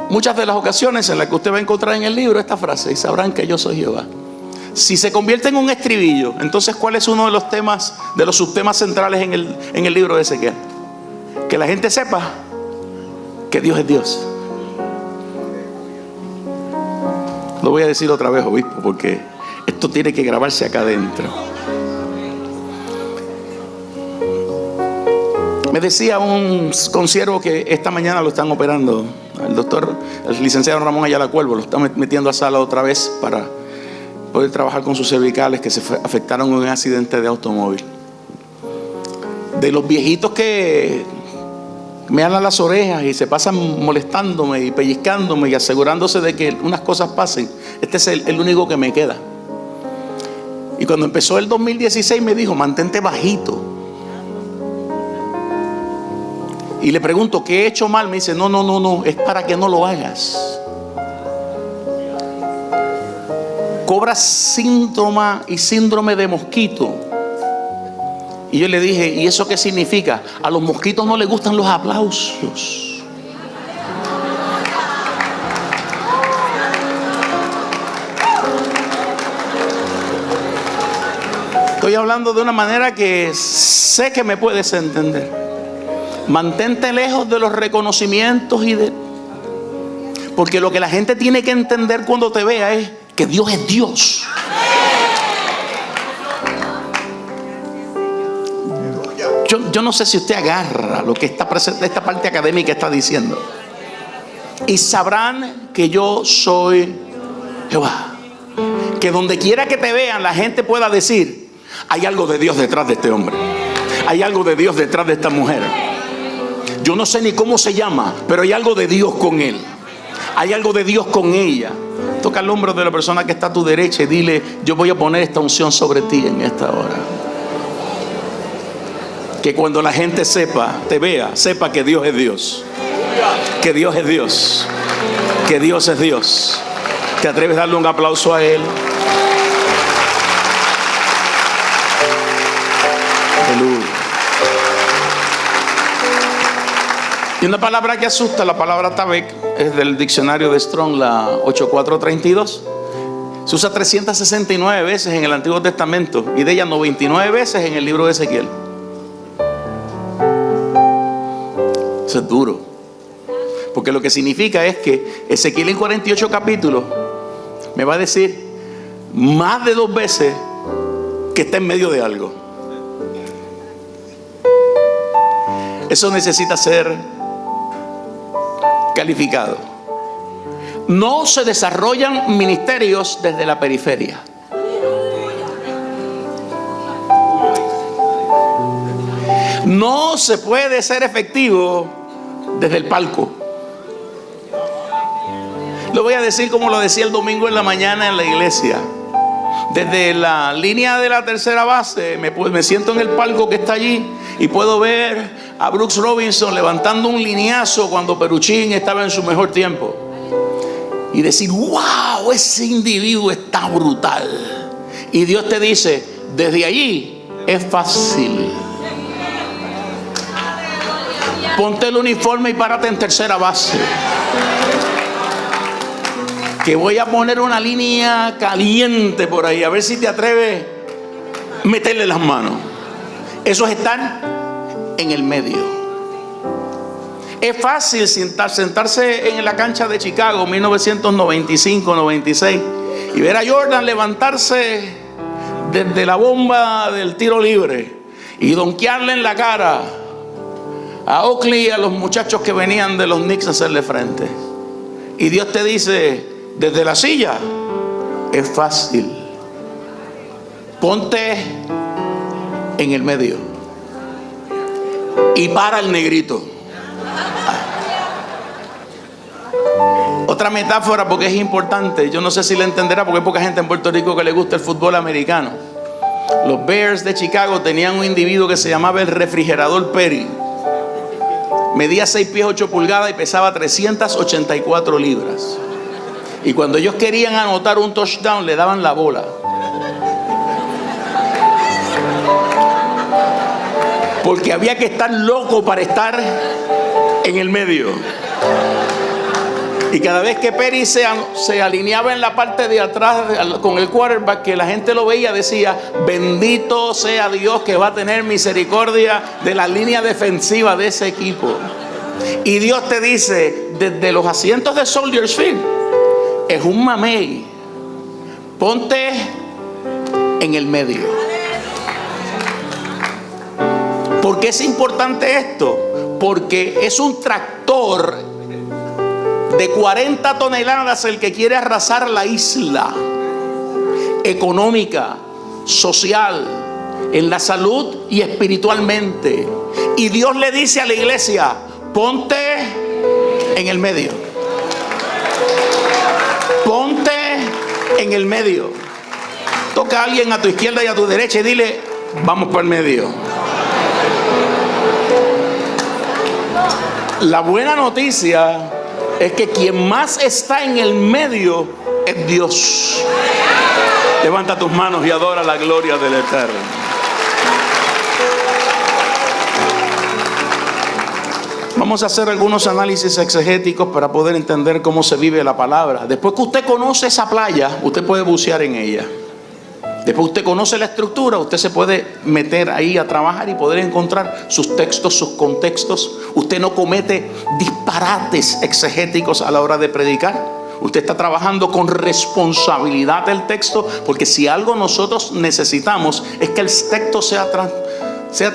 muchas de las ocasiones en las que usted va a encontrar en el libro esta frase: y sabrán que yo soy Jehová. Si se convierte en un estribillo, entonces ¿cuál es uno de los temas, de los subtemas centrales en el libro de Ezequiel? Que la gente sepa que Dios es Dios. Lo voy a decir otra vez, obispo, porque esto tiene que grabarse acá adentro. Me decía un consiervo que esta mañana lo están operando. El licenciado Ramón Ayala Cuervo lo está metiendo a sala otra vez para poder trabajar con sus cervicales que se afectaron en un accidente de automóvil. De los viejitos que me alan las orejas y se pasan molestándome y pellizcándome y asegurándose de que unas cosas pasen, este es el único que me queda. Y cuando empezó el 2016 me dijo: mantente bajito. Y le pregunto: ¿qué he hecho mal? Me dice: no, es para que no lo hagas. Cobras síndrome de mosquito. Y yo le dije: ¿y eso qué significa? A los mosquitos no les gustan los aplausos. Estoy hablando de una manera que sé que me puedes entender. Mantente lejos de los reconocimientos porque lo que la gente tiene que entender cuando te vea es que Dios es Dios. Yo no sé si usted agarra lo que esta parte académica está diciendo. Y sabrán que yo soy Jehová. Que donde quiera que te vean, la gente pueda decir: hay algo de Dios detrás de este hombre. Hay algo de Dios detrás de esta mujer. Yo no sé ni cómo se llama, pero hay algo de Dios con él. Hay algo de Dios con ella. Toca el hombro de la persona que está a tu derecha y dile: yo voy a poner esta unción sobre ti en esta hora. Que cuando la gente te vea, sepa que Dios es Dios. Que Dios es Dios. Que Dios es Dios. ¿Te atreves a darle un aplauso a Él? Aleluya. Y una palabra que asusta, la palabra Tabek, es del diccionario de Strong, la 8432. Se usa 369 veces en el Antiguo Testamento y de ellas 99 veces en el libro de Ezequiel. Eso es duro, porque lo que significa es que Ezequiel en 48 capítulos me va a decir más de 2 veces que está en medio de algo. Eso necesita ser calificado. No se desarrollan ministerios desde la periferia. No se puede ser efectivo desde el palco. Lo voy a decir como lo decía el domingo en la mañana en la iglesia. Desde la línea de la tercera base me siento en el palco que está allí y puedo ver a Brooks Robinson levantando un lineazo cuando Peruchín estaba en su mejor tiempo y decir: wow, ese individuo está brutal. Y Dios te dice: desde allí es fácil. Ponte el uniforme y párate en tercera base, que voy a poner una línea caliente por ahí, a ver si te atreves a meterle las manos. Eso es estar en el medio. Es fácil sentarse en la cancha de Chicago 1995-96 y ver a Jordan levantarse desde la bomba del tiro libre y donkearle en la cara a Oakley y a los muchachos que venían de los Knicks a hacerle frente. Y Dios te dice: desde la silla es fácil. Ponte en el medio y para el negrito. Otra metáfora, porque es importante, yo no sé si la entenderá porque hay poca gente en Puerto Rico que le gusta el fútbol americano. Los Bears de Chicago tenían un individuo que se llamaba el refrigerador Perry. Medía 6 pies 8 pulgadas y pesaba 384 libras. Y cuando ellos querían anotar un touchdown, le daban la bola. Porque había que estar loco para estar en el medio. Y cada vez que Perry se alineaba en la parte de atrás con el quarterback, que la gente lo veía, decía: bendito sea Dios que va a tener misericordia de la línea defensiva de ese equipo. Y Dios te dice, desde los asientos de Soldiers Field, es un mamey. Ponte en el medio. ¿Por qué es importante esto? Porque es un tractor de 40 toneladas el que quiere arrasar la isla económica, social, en la salud y espiritualmente. Y Dios le dice a la iglesia: ponte en el medio. Ponte en el medio. Toca a alguien a tu izquierda y a tu derecha y dile: vamos por el medio. La buena noticia es que quien más está en el medio es Dios. Levanta tus manos y adora la gloria del Eterno. Vamos a hacer algunos análisis exegéticos para poder entender cómo se vive la palabra. Después que usted conoce esa playa, usted puede bucear en ella. Después usted conoce la estructura, usted se puede meter ahí a trabajar y poder encontrar sus textos, sus contextos. Usted no comete disparates exegéticos a la hora de predicar. Usted está trabajando con responsabilidad del texto, porque si algo nosotros necesitamos es que el texto sea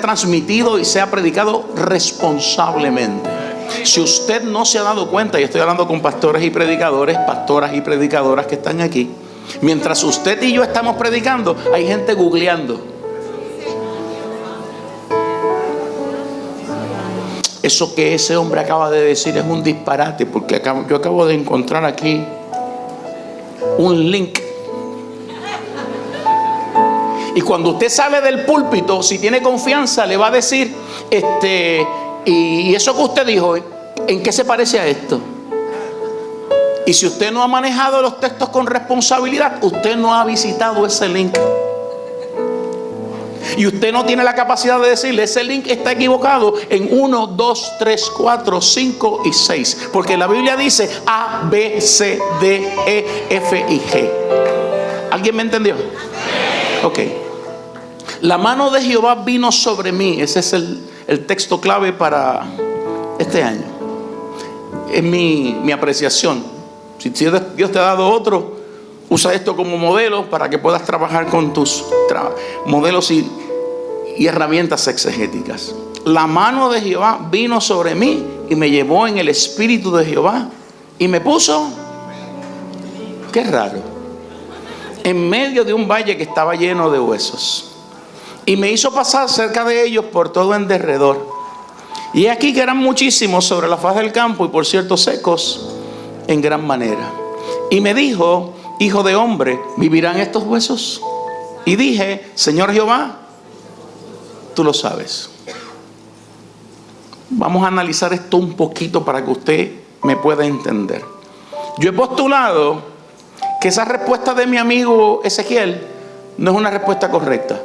transmitido y sea predicado responsablemente. Si usted no se ha dado cuenta, y estoy hablando con pastores y predicadores, pastoras y predicadoras que están aquí, mientras usted y yo estamos predicando, hay gente googleando. Eso que ese hombre acaba de decir es un disparate, porque yo acabo de encontrar aquí un link. Y cuando usted sale del púlpito, si tiene confianza, le va a decir: y eso que usted dijo, ¿En qué se parece a esto? Y si usted no ha manejado los textos con responsabilidad, usted no ha visitado ese link. Y usted no tiene la capacidad de decirle, ese link está equivocado en 1, 2, 3, 4, 5 y 6. Porque la Biblia dice A, B, C, D, E, F y G. ¿Alguien me entendió? Ok. La mano de Jehová vino sobre mí. Ese es el texto clave para este año. Es mi apreciación. Si Dios te ha dado otro, usa esto como modelo para que puedas trabajar con tus modelos y herramientas exegéticas. La mano de Jehová vino sobre mí y me llevó en el espíritu de Jehová y me puso, qué raro, en medio de un valle que estaba lleno de huesos, y me hizo pasar cerca de ellos por todo en derredor. Y aquí que eran muchísimos sobre la faz del campo, y por cierto secos en gran manera. Y me dijo, hijo de hombre, ¿vivirán estos huesos? Y dije, Señor Jehová, tú lo sabes. Vamos a analizar esto un poquito para que usted me pueda entender. Yo he postulado que esa respuesta de mi amigo Ezequiel no es una respuesta correcta.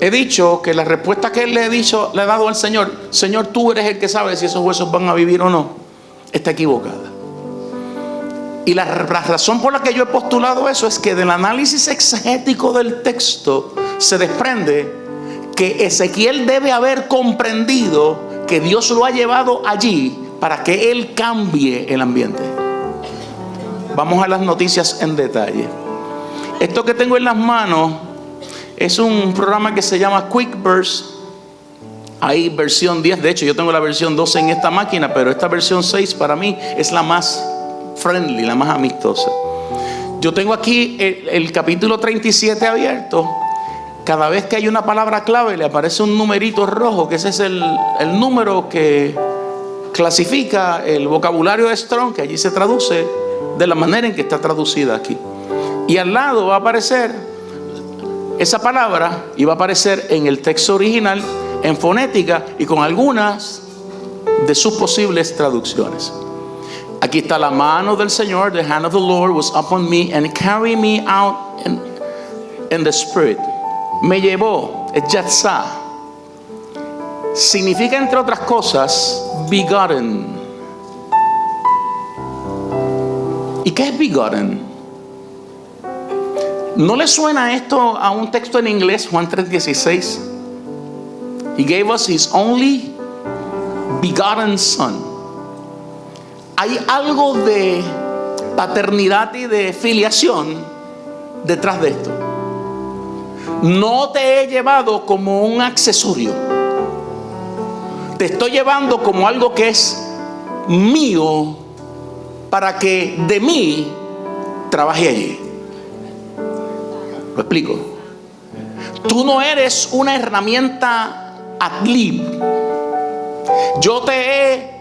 He dicho que la respuesta que él le ha dado al Señor, Señor, tú eres el que sabe si esos huesos van a vivir o no, está equivocada. Y la razón por la que yo he postulado eso es que del análisis exegético del texto se desprende que Ezequiel debe haber comprendido que Dios lo ha llevado allí para que él cambie el ambiente. Vamos a las noticias en detalle. Esto que tengo en las manos es un programa que se llama Quick Burst. Hay versión 10, de hecho yo tengo la versión 12 en esta máquina, pero esta versión 6 para mí es la más friendly, la más amistosa. Yo tengo aquí el capítulo 37 abierto. Cada vez que hay una palabra clave le aparece un numerito rojo, que ese es el número que clasifica el vocabulario de Strong, que allí se traduce de la manera en que está traducida aquí. Y al lado va a aparecer esa palabra y va a aparecer en el texto original en fonética y con algunas de sus posibles traducciones. Aquí está: la mano del Señor, the hand of the Lord was upon me and carried me out in the spirit. Me llevó, es yatzá. Significa, entre otras cosas, begotten. ¿Y qué es begotten? ¿No le suena esto a un texto en inglés, Juan 3:16? He gave us his only begotten son. Hay algo de paternidad y de filiación detrás de esto. No te he llevado como un accesorio. Te estoy llevando como algo que es mío para que de mí trabaje allí. ¿Lo explico? Tú no eres una herramienta ad lib. Yo te he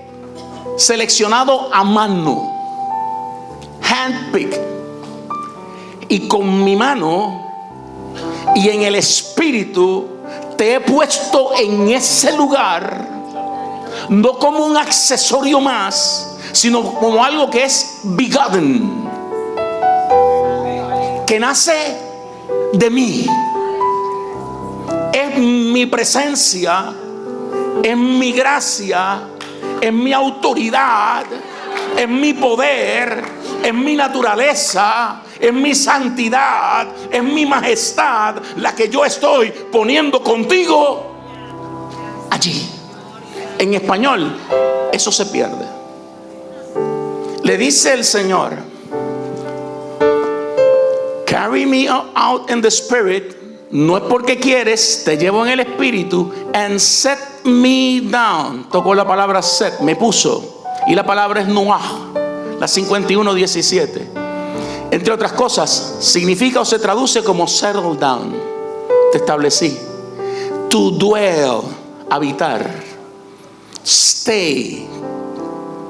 seleccionado a mano, handpick, y con mi mano y en el espíritu te he puesto en ese lugar, no como un accesorio más, sino como algo que es begotten, que nace de mí. Es mi presencia, es mi gracia, es mi autoridad, es mi poder, es mi naturaleza, es mi santidad, es mi majestad la que yo estoy poniendo contigo allí. En español eso se pierde. Le dice el Señor: carry me out in the spirit. No es porque quieres, te llevo en el espíritu. And set me down. Tocó la palabra set, me puso. Y la palabra es Noah, la 51:17. Entre otras cosas, significa o se traduce como settle down. Te establecí. To dwell, habitar. Stay.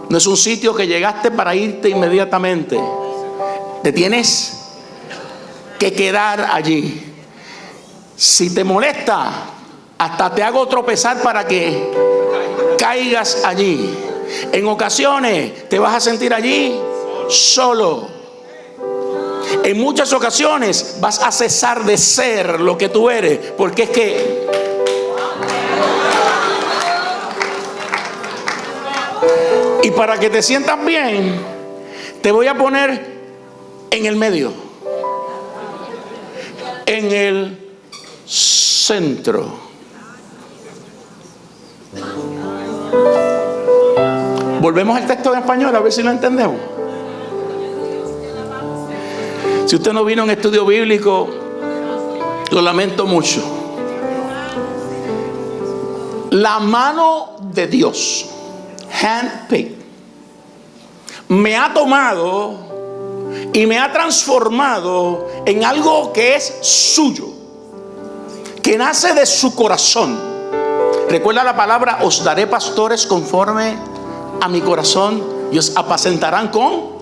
No es un sitio que llegaste para irte inmediatamente. Te tienes que quedar allí. Si te molesta, hasta te hago tropezar para que caigas allí. En ocasiones te vas a sentir allí solo. En muchas ocasiones vas a cesar de ser lo que tú eres, porque es que y para que te sientas bien, te voy a poner en el medio, en el centro. Volvemos al texto en español a ver si lo entendemos. Si usted no vino a un estudio bíblico, lo lamento mucho. La mano de Dios, handpicked, me ha tomado y me ha transformado en algo que es suyo, que nace de su corazón. Recuerda la palabra: os daré pastores conforme a mi corazón y os apacentarán con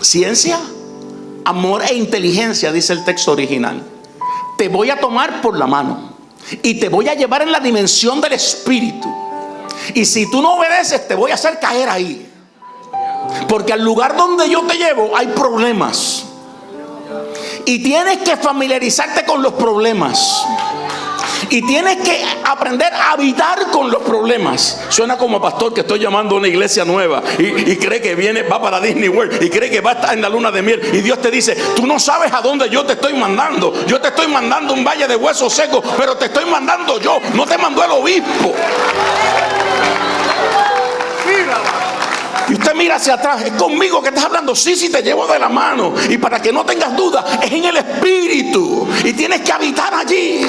ciencia, amor e inteligencia, dice el texto original. Te voy a tomar por la mano y te voy a llevar en la dimensión del espíritu. Y si tú no obedeces, te voy a hacer caer ahí. Porque al lugar donde yo te llevo hay problemas. Y tienes que familiarizarte con los problemas. Y tienes que aprender a habitar con los problemas. Suena como pastor que estoy llamando a una iglesia nueva y cree que va para Disney World y cree que va a estar en la luna de miel. Y Dios te dice: tú no sabes a dónde yo te estoy mandando. Yo te estoy mandando un valle de huesos secos, pero te estoy mandando yo. No te mandó el obispo. Y usted mira hacia atrás: ¿es conmigo que estás hablando? Sí, te llevo de la mano. Y para que no tengas duda, es en el espíritu. Y tienes que habitar allí.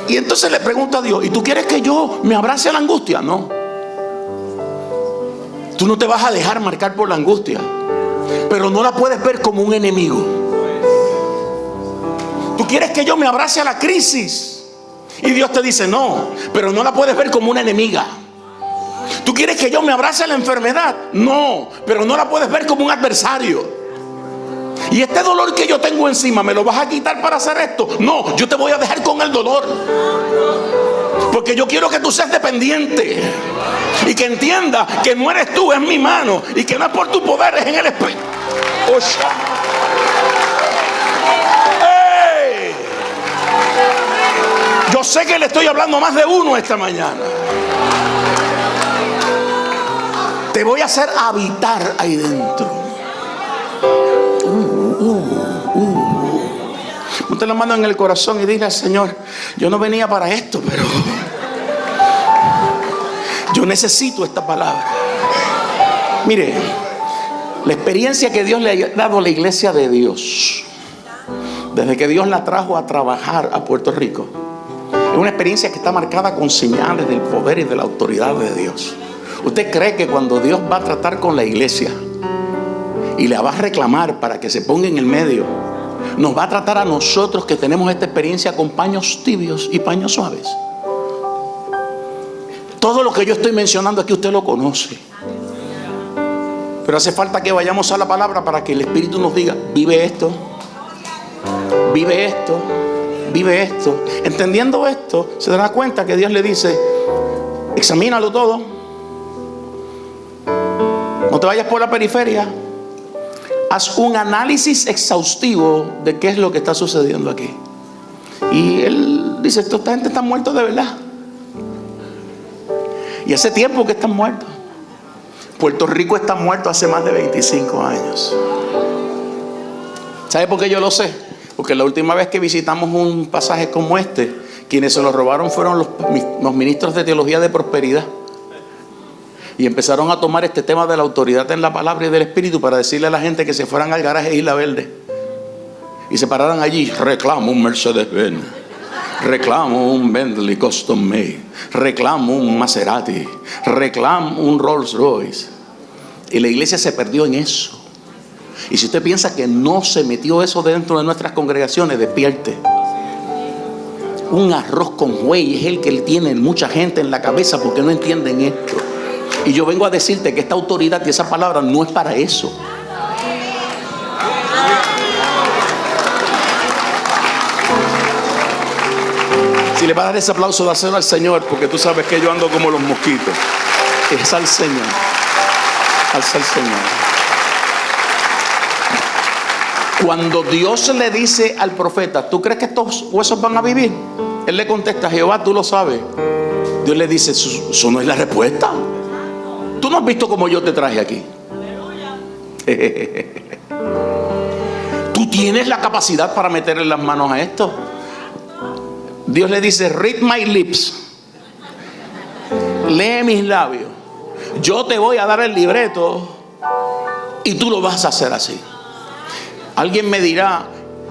Y entonces le pregunto a Dios: ¿y tú quieres que yo me abrace a la angustia? No. Tú no te vas a dejar marcar por la angustia, pero no la puedes ver como un enemigo. Tú quieres que yo me abrace a la crisis, y Dios te dice: no, pero no la puedes ver como una enemiga. Tú quieres que yo me abrace a la enfermedad, no, pero no la puedes ver como un adversario. Y este dolor que yo tengo encima, ¿me lo vas a quitar para hacer esto? No, yo te voy a dejar con el dolor, porque yo quiero que tú seas dependiente y que entiendas que no eres tú, es mi mano, y que no es por tu poder, es en el espíritu. ¡Hey! Yo sé que le estoy hablando a más de uno esta mañana. Te voy a hacer habitar ahí dentro. Ponte la mano en el corazón y dile al Señor: yo no venía para esto, pero yo necesito esta palabra. Mire, la experiencia que Dios le ha dado a la iglesia de Dios, desde que Dios la trajo a trabajar a Puerto Rico, es una experiencia que está marcada con señales del poder y de la autoridad de Dios. ¿Usted cree que cuando Dios va a tratar con la iglesia y la va a reclamar para que se ponga en el medio, nos va a tratar a nosotros que tenemos esta experiencia con paños tibios y paños suaves? Todo lo que yo estoy mencionando aquí usted lo conoce, pero hace falta que vayamos a la palabra para que el Espíritu nos diga: vive esto, vive esto, vive esto. Entendiendo esto, se dará cuenta que Dios le dice: examínalo todo. No te vayas por la periferia. Haz un análisis exhaustivo de qué es lo que está sucediendo aquí. Y él dice: esta gente está muerta de verdad. Y hace tiempo que están muertos. Puerto Rico está muerto hace más de 25 años. ¿Sabe por qué yo lo sé? Porque la última vez que visitamos un pasaje como este, quienes se lo robaron fueron los ministros de teología de prosperidad. Y empezaron a tomar este tema de la autoridad en la palabra y del espíritu para decirle a la gente que se fueran al garaje de Isla Verde y se pararan allí: reclamo un Mercedes-Benz, reclamo un Bentley Custom Made, reclamo un Maserati, reclamo un Rolls Royce. Y la iglesia se perdió en eso. Y si usted piensa que no se metió eso dentro de nuestras congregaciones, despierte. Un arroz con güey es el que tiene mucha gente en la cabeza porque no entienden esto. Y yo vengo a decirte que esta autoridad y esa palabra no es para eso. Si le vas a dar ese aplauso, dáselo al Señor, porque tú sabes que yo ando como los mosquitos. Es al Señor. Alza al Señor. Cuando Dios le dice al profeta, ¿tú crees que estos huesos van a vivir? Él le contesta, Jehová, tú lo sabes. Dios le dice, eso no es la respuesta. Tú no has visto cómo yo te traje aquí. Tú tienes la capacidad para meterle las manos a esto. Dios le dice, read my lips. Lee mis labios. Yo te voy a dar el libreto y tú lo vas a hacer así. Alguien me dirá,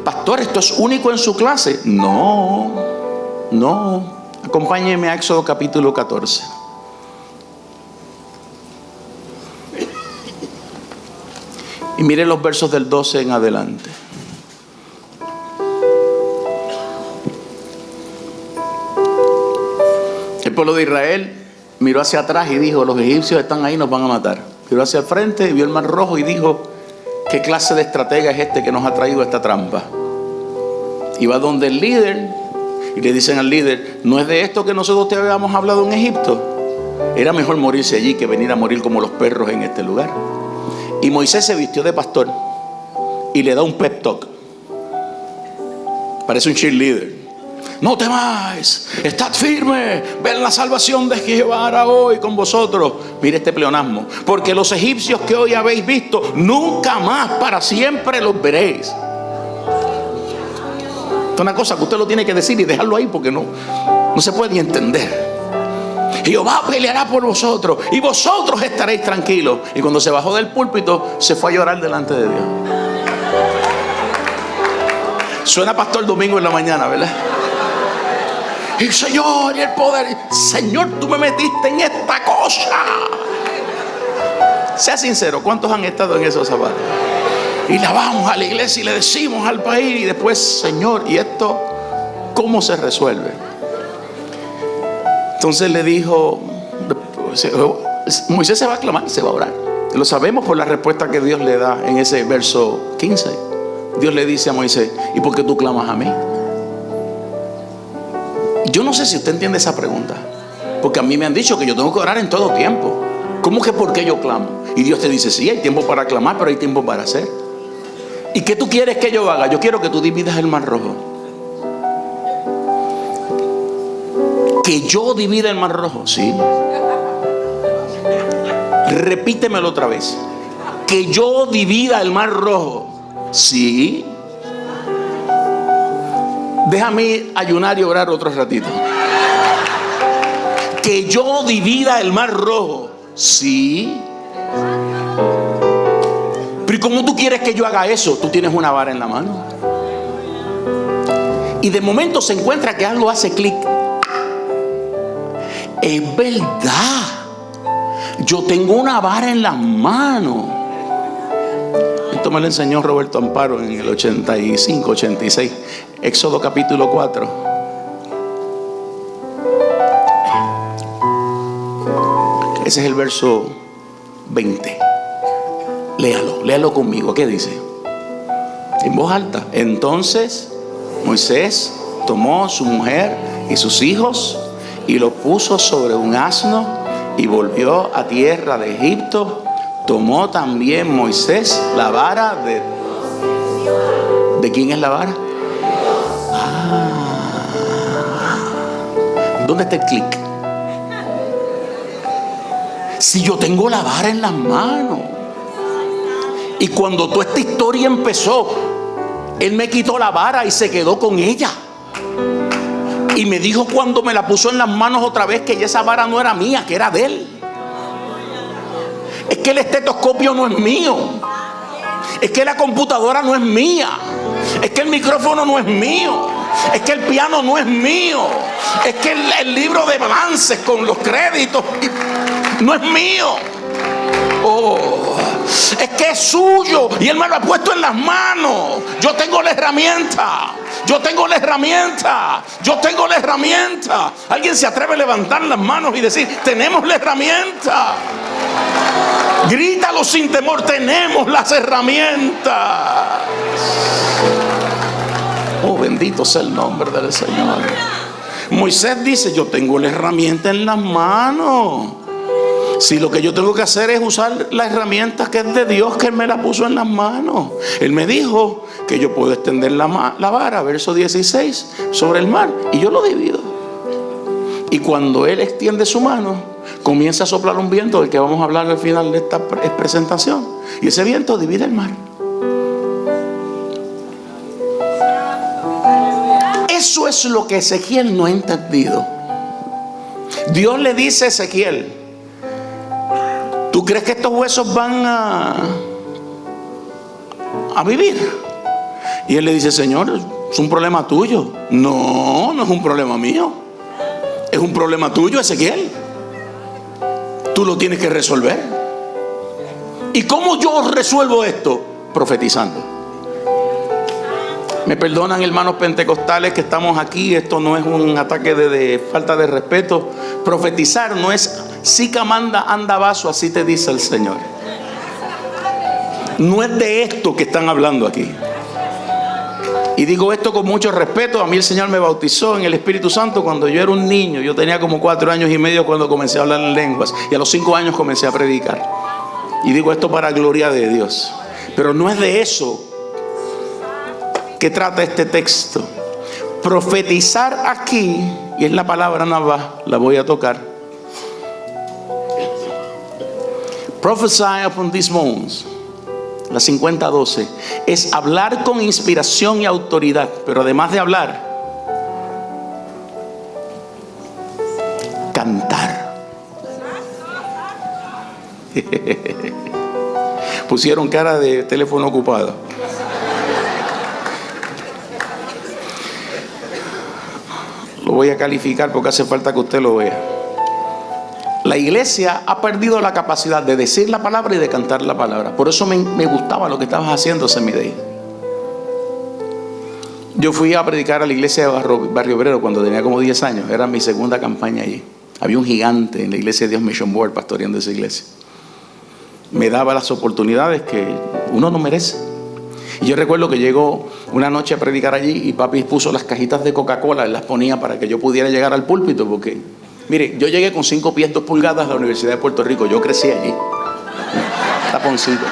pastor, ¿esto es único en su clase? No. Acompáñeme a Éxodo capítulo 14. Y mire los versos del 12 en adelante. El pueblo de Israel miró hacia atrás y dijo, los egipcios están ahí, nos van a matar. Miró hacia el frente y vio el mar rojo y dijo, ¿qué clase de estratega es este que nos ha traído esta trampa? Y va donde el líder y le dicen al líder, ¿no es de esto que nosotros te habíamos hablado en Egipto? Era mejor morirse allí que venir a morir como los perros en este lugar. Y Moisés se vistió de pastor y le da un pep talk. Parece un cheerleader. No temáis, estad firme, ven la salvación de Jehová hará hoy con vosotros. Mire este pleonasmo, porque los egipcios que hoy habéis visto, nunca más para siempre los veréis. Esto es una cosa que usted lo tiene que decir y dejarlo ahí, porque no se puede ni entender. Jehová peleará por vosotros y vosotros estaréis tranquilos. Y cuando se bajó del púlpito, se fue a llorar delante de Dios. Suena pastor domingo en la mañana, ¿verdad? Y el Señor y el poder. Señor, tú me metiste en esta cosa. Sea sincero, ¿cuántos han estado en esos zapatos? Y la vamos a la iglesia y le decimos al país y después, Señor, ¿y esto cómo se resuelve? Entonces le dijo, Moisés se va a clamar, se va a orar. Lo sabemos por la respuesta que Dios le da en ese verso 15. Dios le dice a Moisés, ¿y por qué tú clamas a mí? Yo no sé si usted entiende esa pregunta, porque a mí me han dicho que yo tengo que orar en todo tiempo. ¿Cómo que por qué yo clamo? Y Dios te dice, sí, hay tiempo para clamar, pero hay tiempo para hacer. ¿Y qué tú quieres que yo haga? Yo quiero que tú dividas el mar rojo. Que yo divida el mar rojo, sí. Repítemelo otra vez. Que yo divida el mar rojo, sí. Déjame ayunar y orar otro ratito. Que yo divida el mar rojo, sí. Pero ¿y cómo tú quieres que yo haga eso? Tú tienes una vara en la mano. Y de momento se encuentra que algo hace clic. Es verdad. Yo tengo una vara en las manos. Esto me lo enseñó Roberto Amparo en el 85, 86. Éxodo capítulo 4. Ese es el verso 20. Léalo conmigo. ¿Qué dice? En voz alta. Entonces Moisés tomó su mujer y sus hijos y lo puso sobre un asno y volvió a tierra de Egipto. Tomó también Moisés la vara de... ¿De quién es la vara? ¿Dónde está el clic? Si yo tengo la vara en las manos. Y cuando toda esta historia empezó, él me quitó la vara y se quedó con ella. Y me dijo cuando me la puso en las manos otra vez que esa vara no era mía, que era de él. Es que el estetoscopio no es mío. Es que la computadora no es mía. Es que el micrófono no es mío. Es que el piano no es mío. Es que el libro de balances con los créditos no es mío. Oh, es que es suyo y él me lo ha puesto en las manos. Yo tengo la herramienta. Yo tengo la herramienta. Yo tengo la herramienta. ¿Alguien se atreve a levantar las manos y decir, tenemos la herramienta? Grítalo sin temor, tenemos las herramientas. Oh, bendito sea el nombre del Señor. Moisés dice: yo tengo la herramienta en las manos. Si lo que yo tengo que hacer es usar la herramienta que es de Dios, que Él me la puso en las manos. Él me dijo que yo puedo extender la vara, verso 16, sobre el mar, y yo lo divido. Y cuando Él extiende su mano, comienza a soplar un viento del que vamos a hablar al final de esta presentación. Y ese viento divide el mar. Eso es lo que Ezequiel no ha entendido. Dios le dice a Ezequiel: ¿tú crees que estos huesos van a vivir? Y él le dice: Señor, es un problema tuyo. No, no es un problema mío. Es un problema tuyo, Ezequiel. Tú lo tienes que resolver. ¿Y cómo yo resuelvo esto? Profetizando. Me perdonan, hermanos pentecostales, que estamos aquí. Esto no es un ataque de falta de respeto. Profetizar no es sica manda anda vaso, así te dice el Señor. No es de esto que están hablando aquí. Y digo esto con mucho respeto. A mí el Señor me bautizó en el Espíritu Santo cuando yo era un niño. Yo tenía como 4 años y medio cuando comencé a hablar en lenguas. Y a los 5 años comencé a predicar. Y digo esto para gloria de Dios. Pero no es de eso que trata este texto. Profetizar aquí, y es la palabra navá, la voy a tocar. Prophesy upon these bones, la 50:12, es hablar con inspiración y autoridad. Pero además de hablar, cantar. Pusieron cara de teléfono ocupado. Lo voy a calificar porque hace falta que usted lo vea. La iglesia ha perdido la capacidad de decir la palabra y de cantar la palabra. Por eso me gustaba lo que estabas haciendo, Semidey. Yo fui a predicar a la iglesia de Barrio Obrero cuando tenía como 10 años. Era mi segunda campaña allí. Había un gigante en la iglesia de Dios Mission Board pastoreando esa iglesia. Me daba las oportunidades que uno no merece. Y yo recuerdo que llegó una noche a predicar allí y papi puso las cajitas de Coca-Cola, él las ponía para que yo pudiera llegar al púlpito, porque mire, yo llegué con 5 pies 2 pulgadas a la Universidad de Puerto Rico. Yo crecí allí, taponcito.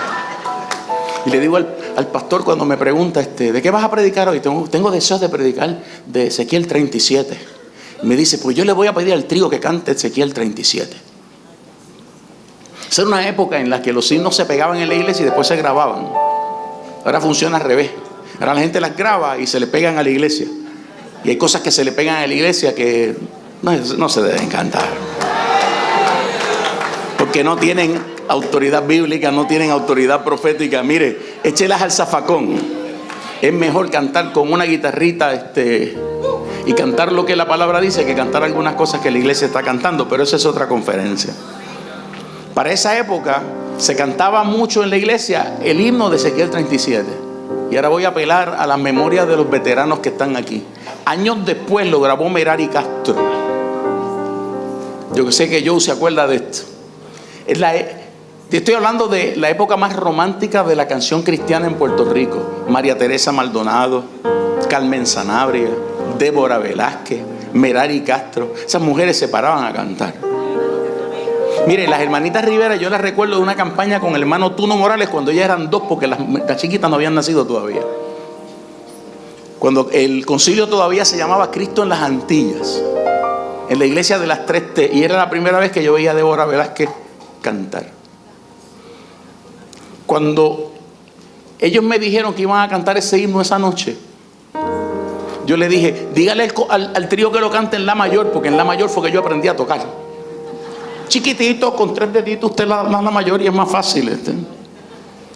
Y le digo al pastor cuando me pregunta, ¿de qué vas a predicar hoy? Tengo deseos de predicar de Ezequiel 37. Y me dice: pues yo le voy a pedir al trío que cante Ezequiel 37. Esa era una época en la que los himnos se pegaban en la iglesia y después se grababan. Ahora funciona al revés. Ahora la gente las graba y se le pegan a la iglesia. Y hay cosas que se le pegan a la iglesia que no se deben cantar, porque no tienen autoridad bíblica, no tienen autoridad profética. Mire, échelas al zafacón. Es mejor cantar con una guitarrita y cantar lo que la palabra dice, que cantar algunas cosas que la iglesia está cantando. Pero eso es otra conferencia. Para esa época se cantaba mucho en la iglesia el himno de Ezequiel 37. Y ahora voy a apelar a la memoria de los veteranos que están aquí. Años después lo grabó Merari Castro. Yo sé que Joe se acuerda de esto. Te estoy hablando de la época más romántica de la canción cristiana en Puerto Rico. María Teresa Maldonado, Carmen Sanabria, Débora Velázquez, Merari Castro. Esas mujeres se paraban a cantar. Mire, las hermanitas Rivera, yo las recuerdo de una campaña con el hermano Tuno Morales cuando ellas eran 2, porque las chiquitas no habían nacido todavía. Cuando el concilio todavía se llamaba Cristo en las Antillas, en la iglesia de las 3T, y era la primera vez que yo veía a Débora Velázquez cantar. Cuando ellos me dijeron que iban a cantar ese himno esa noche, yo le dije: dígale al trío que lo cante en la mayor, porque en la mayor fue que yo aprendí a tocar. Chiquitito, con 3 deditos, usted la mayor y es más fácil.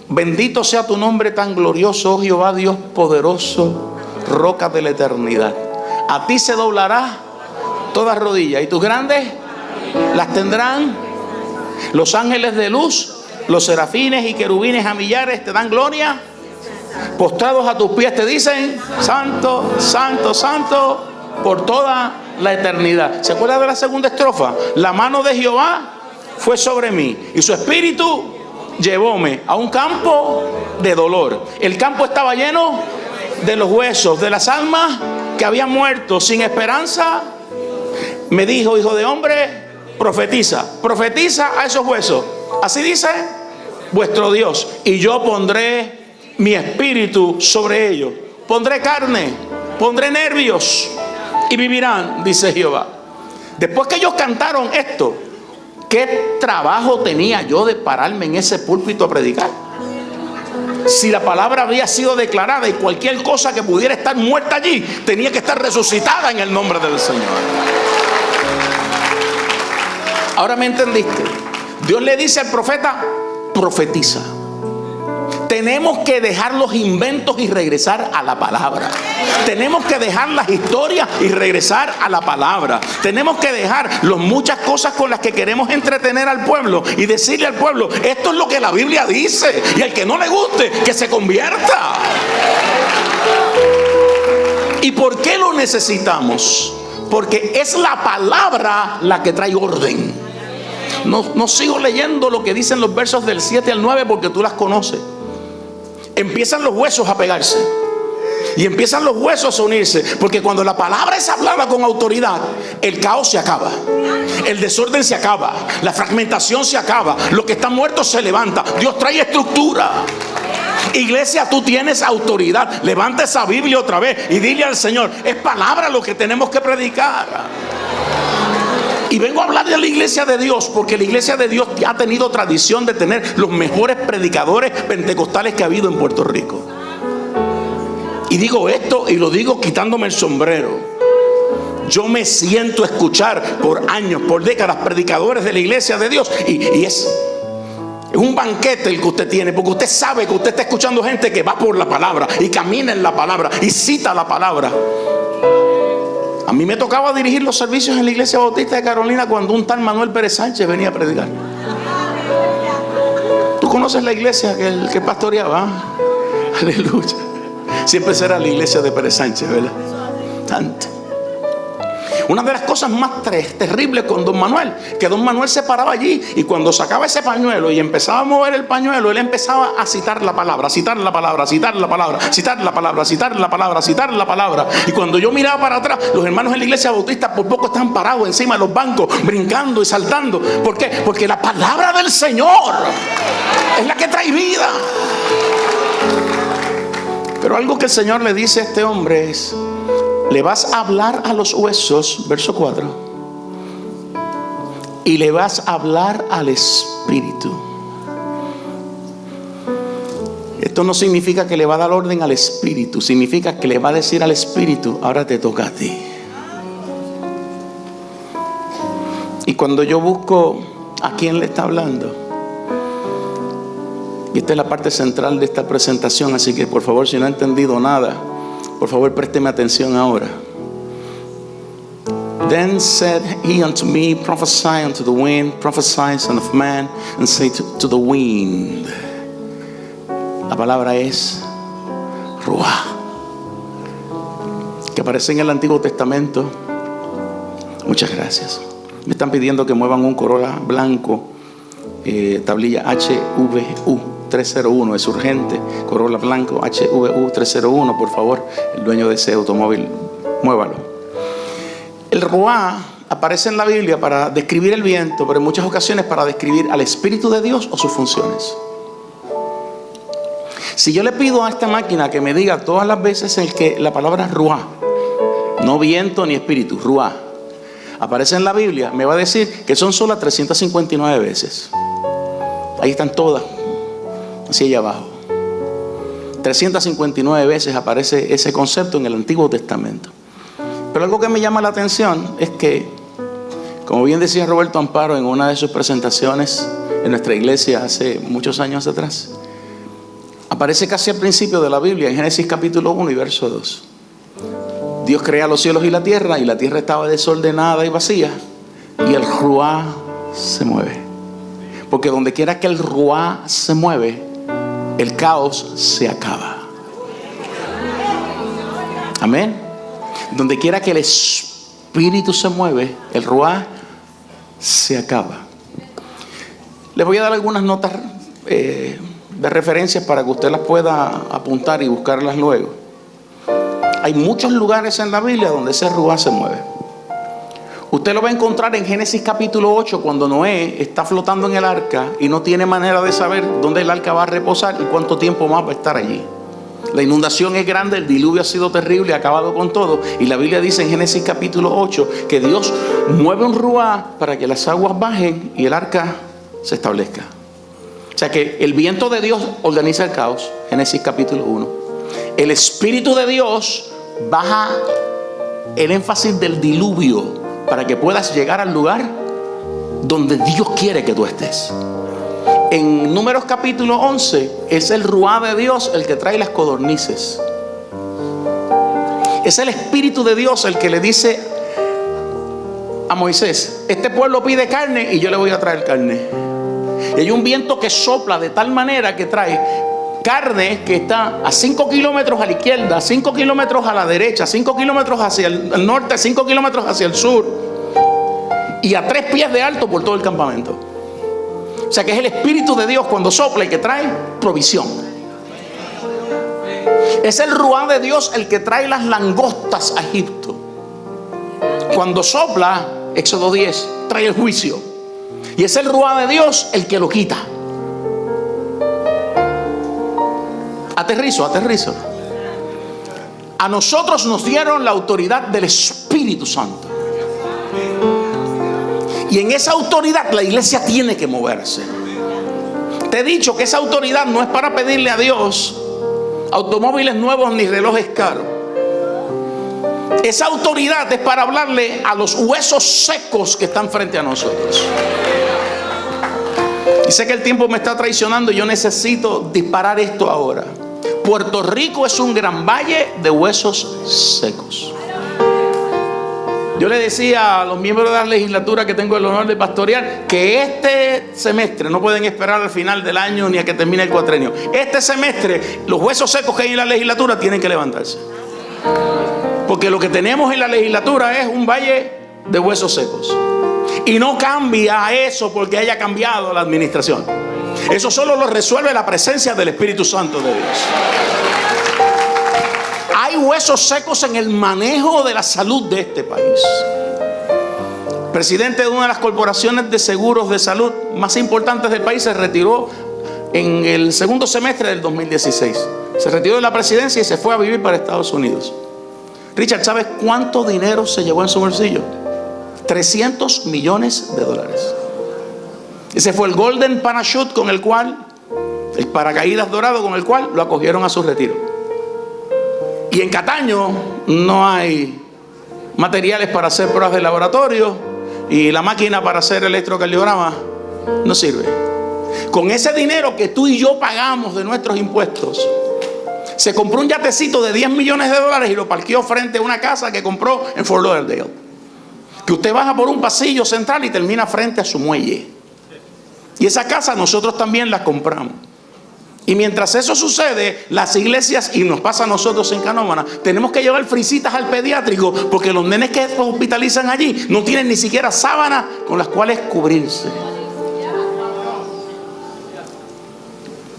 Bendito sea tu nombre tan glorioso, oh Jehová Dios poderoso, roca de la eternidad. A ti se doblará toda rodilla, y tus grandes las tendrán los ángeles de luz, los serafines y querubines a millares te dan gloria. Postrados a tus pies te dicen: santo, santo, santo, por toda la eternidad. ¿Se acuerda de la segunda estrofa? La mano de Jehová fue sobre mí y su espíritu llevóme a un campo de dolor. El campo estaba lleno de los huesos de las almas que habían muerto sin esperanza me dijo: hijo de hombre, profetiza a esos huesos. Así dice vuestro Dios. Y yo pondré mi espíritu sobre ellos. Pondré carne, pondré nervios y vivirán, dice Jehová. Después que ellos cantaron esto, ¿qué trabajo tenía yo de pararme en ese púlpito a predicar? Si la palabra había sido declarada y cualquier cosa que pudiera estar muerta allí tenía que estar resucitada en el nombre del Señor. Ahora me entendiste. Dios le dice al profeta: profetiza. Tenemos que dejar los inventos y regresar a la palabra. Tenemos que dejar las historias y regresar a la palabra. Tenemos que dejar las muchas cosas con las que queremos entretener al pueblo y decirle al pueblo: esto es lo que la Biblia dice, y al que no le guste, que se convierta. ¿Y por qué lo necesitamos? Porque es la palabra la que trae orden. No sigo leyendo lo que dicen los versos del 7 al 9 porque tú las conoces. Empiezan los huesos a pegarse y empiezan los huesos a unirse, porque cuando la palabra es hablada con autoridad, el caos se acaba, el desorden se acaba, la fragmentación se acaba, lo que está muerto se levanta. Dios trae estructura. Iglesia, tú tienes autoridad. Levanta esa Biblia otra vez y dile al Señor: es palabra lo que tenemos que predicar. Y vengo a hablar de la iglesia de Dios, porque la iglesia de Dios ha tenido tradición de tener los mejores predicadores pentecostales que ha habido en Puerto Rico. Y digo esto y lo digo quitándome el sombrero. Yo me siento a escuchar por años, por décadas, predicadores de la iglesia de Dios, y es un banquete el que usted tiene, porque usted sabe que usted está escuchando gente que va por la palabra y camina en la palabra y cita la palabra. A mí me tocaba dirigir los servicios en la iglesia bautista de Carolina cuando un tal Manuel Pérez Sánchez venía a predicar. ¿Tú conoces la iglesia que pastoreaba? Aleluya. Siempre será la iglesia de Pérez Sánchez, ¿verdad? Tanto. Una de las cosas más terribles con don Manuel, que don Manuel se paraba allí y cuando sacaba ese pañuelo y empezaba a mover el pañuelo, él empezaba a citar la palabra, citar la palabra, citar la palabra, citar la palabra, citar la palabra, citar la palabra. Y cuando yo miraba para atrás, los hermanos en la iglesia bautista por poco estaban parados encima de los bancos, brincando y saltando. ¿Por qué? Porque la palabra del Señor es la que trae vida. Pero algo que el Señor le dice a este hombre es: le vas a hablar a los huesos, verso 4, y le vas a hablar al espíritu. Esto no significa que le va a dar orden al espíritu, significa que le va a decir al espíritu: ahora te toca a ti. Y cuando yo busco a quién le está hablando, y esta es la parte central de esta presentación, así que por favor, si no ha entendido nada, por favor, présteme atención ahora. Then said he unto me, prophesy unto the wind, prophesy, son of man, and say to the wind. La palabra es Ruah, que aparece en el Antiguo Testamento. Muchas gracias. Me están pidiendo que muevan un Corolla blanco, tablilla HVU 301, es urgente. Corolla blanco HVU 301, por favor, el dueño de ese automóvil, muévalo. El Ruah aparece en la Biblia para describir el viento, pero en muchas ocasiones para describir al Espíritu de Dios o sus funciones. Si yo le pido a esta máquina que me diga todas las veces en que la palabra Ruah, no viento ni espíritu, Ruah, aparece en la Biblia, me va a decir que son solo 359 veces. Ahí están todas, así allá abajo. 359 veces aparece ese concepto en el Antiguo Testamento. Pero algo que me llama la atención es que, como bien decía Roberto Amparo en una de sus presentaciones en nuestra iglesia hace muchos años atrás, aparece casi al principio de la Biblia, en Génesis capítulo 1 y verso 2. Dios crea los cielos y la tierra estaba desordenada y vacía, y el Ruah se mueve. Porque donde quiera que el Ruah se mueve, el caos se acaba. Amén. Donde quiera que el espíritu se mueve, el Ruah se acaba. Les voy a dar algunas notas de referencias para que usted las pueda apuntar y buscarlas luego. Hay muchos lugares en la Biblia donde ese Ruah se mueve. Usted lo va a encontrar en Génesis capítulo 8, cuando Noé está flotando en el arca y no tiene manera de saber dónde el arca va a reposar y cuánto tiempo más va a estar allí. La inundación es grande, el diluvio ha sido terrible, ha acabado con todo. Y la Biblia dice en Génesis capítulo 8 que Dios mueve un ruá para que las aguas bajen y el arca se establezca. O sea que el viento de Dios organiza el caos. Génesis capítulo 1. El Espíritu de Dios baja el énfasis del diluvio para que puedas llegar al lugar donde Dios quiere que tú estés. En Números capítulo 11 es el ruá de Dios el que trae las codornices. Es el Espíritu de Dios el que le dice a Moisés: este pueblo pide carne y yo le voy a traer carne. Y hay un viento que sopla de tal manera que trae carne que está a 5 kilómetros a la izquierda, 5 kilómetros a la derecha, 5 kilómetros hacia el norte, 5 kilómetros hacia el sur, y a 3 pies de alto por todo el campamento. O sea que es el Espíritu de Dios cuando sopla y que trae provisión. Es el ruá de Dios el que trae las langostas a Egipto. Cuando sopla, Éxodo 10, trae el juicio. Y es el ruá de Dios el que lo quita. Aterrizo. A nosotros nos dieron la autoridad del Espíritu Santo. Y en esa autoridad la iglesia tiene que moverse. Te he dicho que esa autoridad no es para pedirle a Dios automóviles nuevos ni relojes caros. Esa autoridad es para hablarle a los huesos secos que están frente a nosotros. Y sé que el tiempo me está traicionando y yo necesito disparar esto ahora. Puerto Rico es un gran valle de huesos secos. Yo le decía a los miembros de la legislatura que tengo el honor de pastorear que este semestre, no pueden esperar al final del año ni a que termine el cuatrenio, este semestre los huesos secos que hay en la legislatura tienen que levantarse. Porque lo que tenemos en la legislatura es un valle de huesos secos. Y no cambia eso porque haya cambiado la administración. Eso solo lo resuelve la presencia del Espíritu Santo de Dios. Hay huesos secos en el manejo de la salud de este país. El presidente de una de las corporaciones de seguros de salud más importantes del país se retiró en el segundo semestre del 2016. Se retiró de la presidencia y se fue a vivir para Estados Unidos. Richard, ¿sabes cuánto dinero se llevó en su bolsillo? $300 millones. Ese fue el golden parachute con el cual, el paracaídas dorado con el cual lo acogieron a su retiro. Y en Cataño no hay materiales para hacer pruebas de laboratorio y la máquina para hacer electrocardiograma no sirve. Con ese dinero que tú y yo pagamos de nuestros impuestos, se compró un yatecito de $10 millones y lo parqueó frente a una casa que compró en Fort Lauderdale. Que usted baja por un pasillo central y termina frente a su muelle. Y esa casa nosotros también la compramos. Y mientras eso sucede, las iglesias, y nos pasa a nosotros en Canóvana, tenemos que llevar frisitas al pediátrico porque los nenes que hospitalizan allí no tienen ni siquiera sábanas con las cuales cubrirse.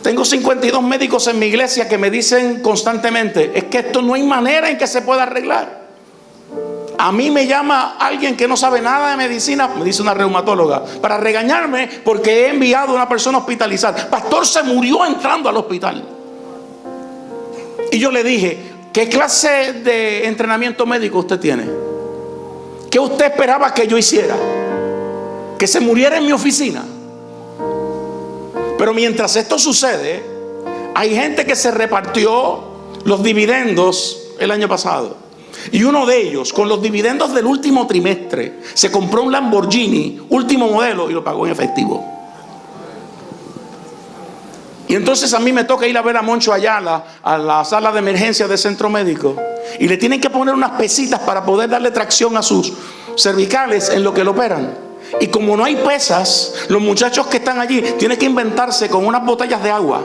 Tengo 52 médicos en mi iglesia que me dicen constantemente: es que esto no hay manera en que se pueda arreglar. A mí me llama alguien que no sabe nada de medicina, me dice una reumatóloga, para regañarme porque he enviado a una persona a hospitalizar. Pastor, se murió entrando al hospital. Y yo le dije: ¿qué clase de entrenamiento médico usted tiene? ¿Qué usted esperaba que yo hiciera? ¿Que se muriera en mi oficina? Pero mientras esto sucede, hay gente que se repartió los dividendos el año pasado. Y uno de ellos, con los dividendos del último trimestre, se compró un Lamborghini último modelo y lo pagó en efectivo. Y entonces a mí me toca ir a ver a Moncho Ayala a la sala de emergencia del centro médico, y le tienen que poner unas pesitas para poder darle tracción a sus cervicales en lo que lo operan. Y como no hay pesas, los muchachos que están allí tienen que inventarse con unas botellas de agua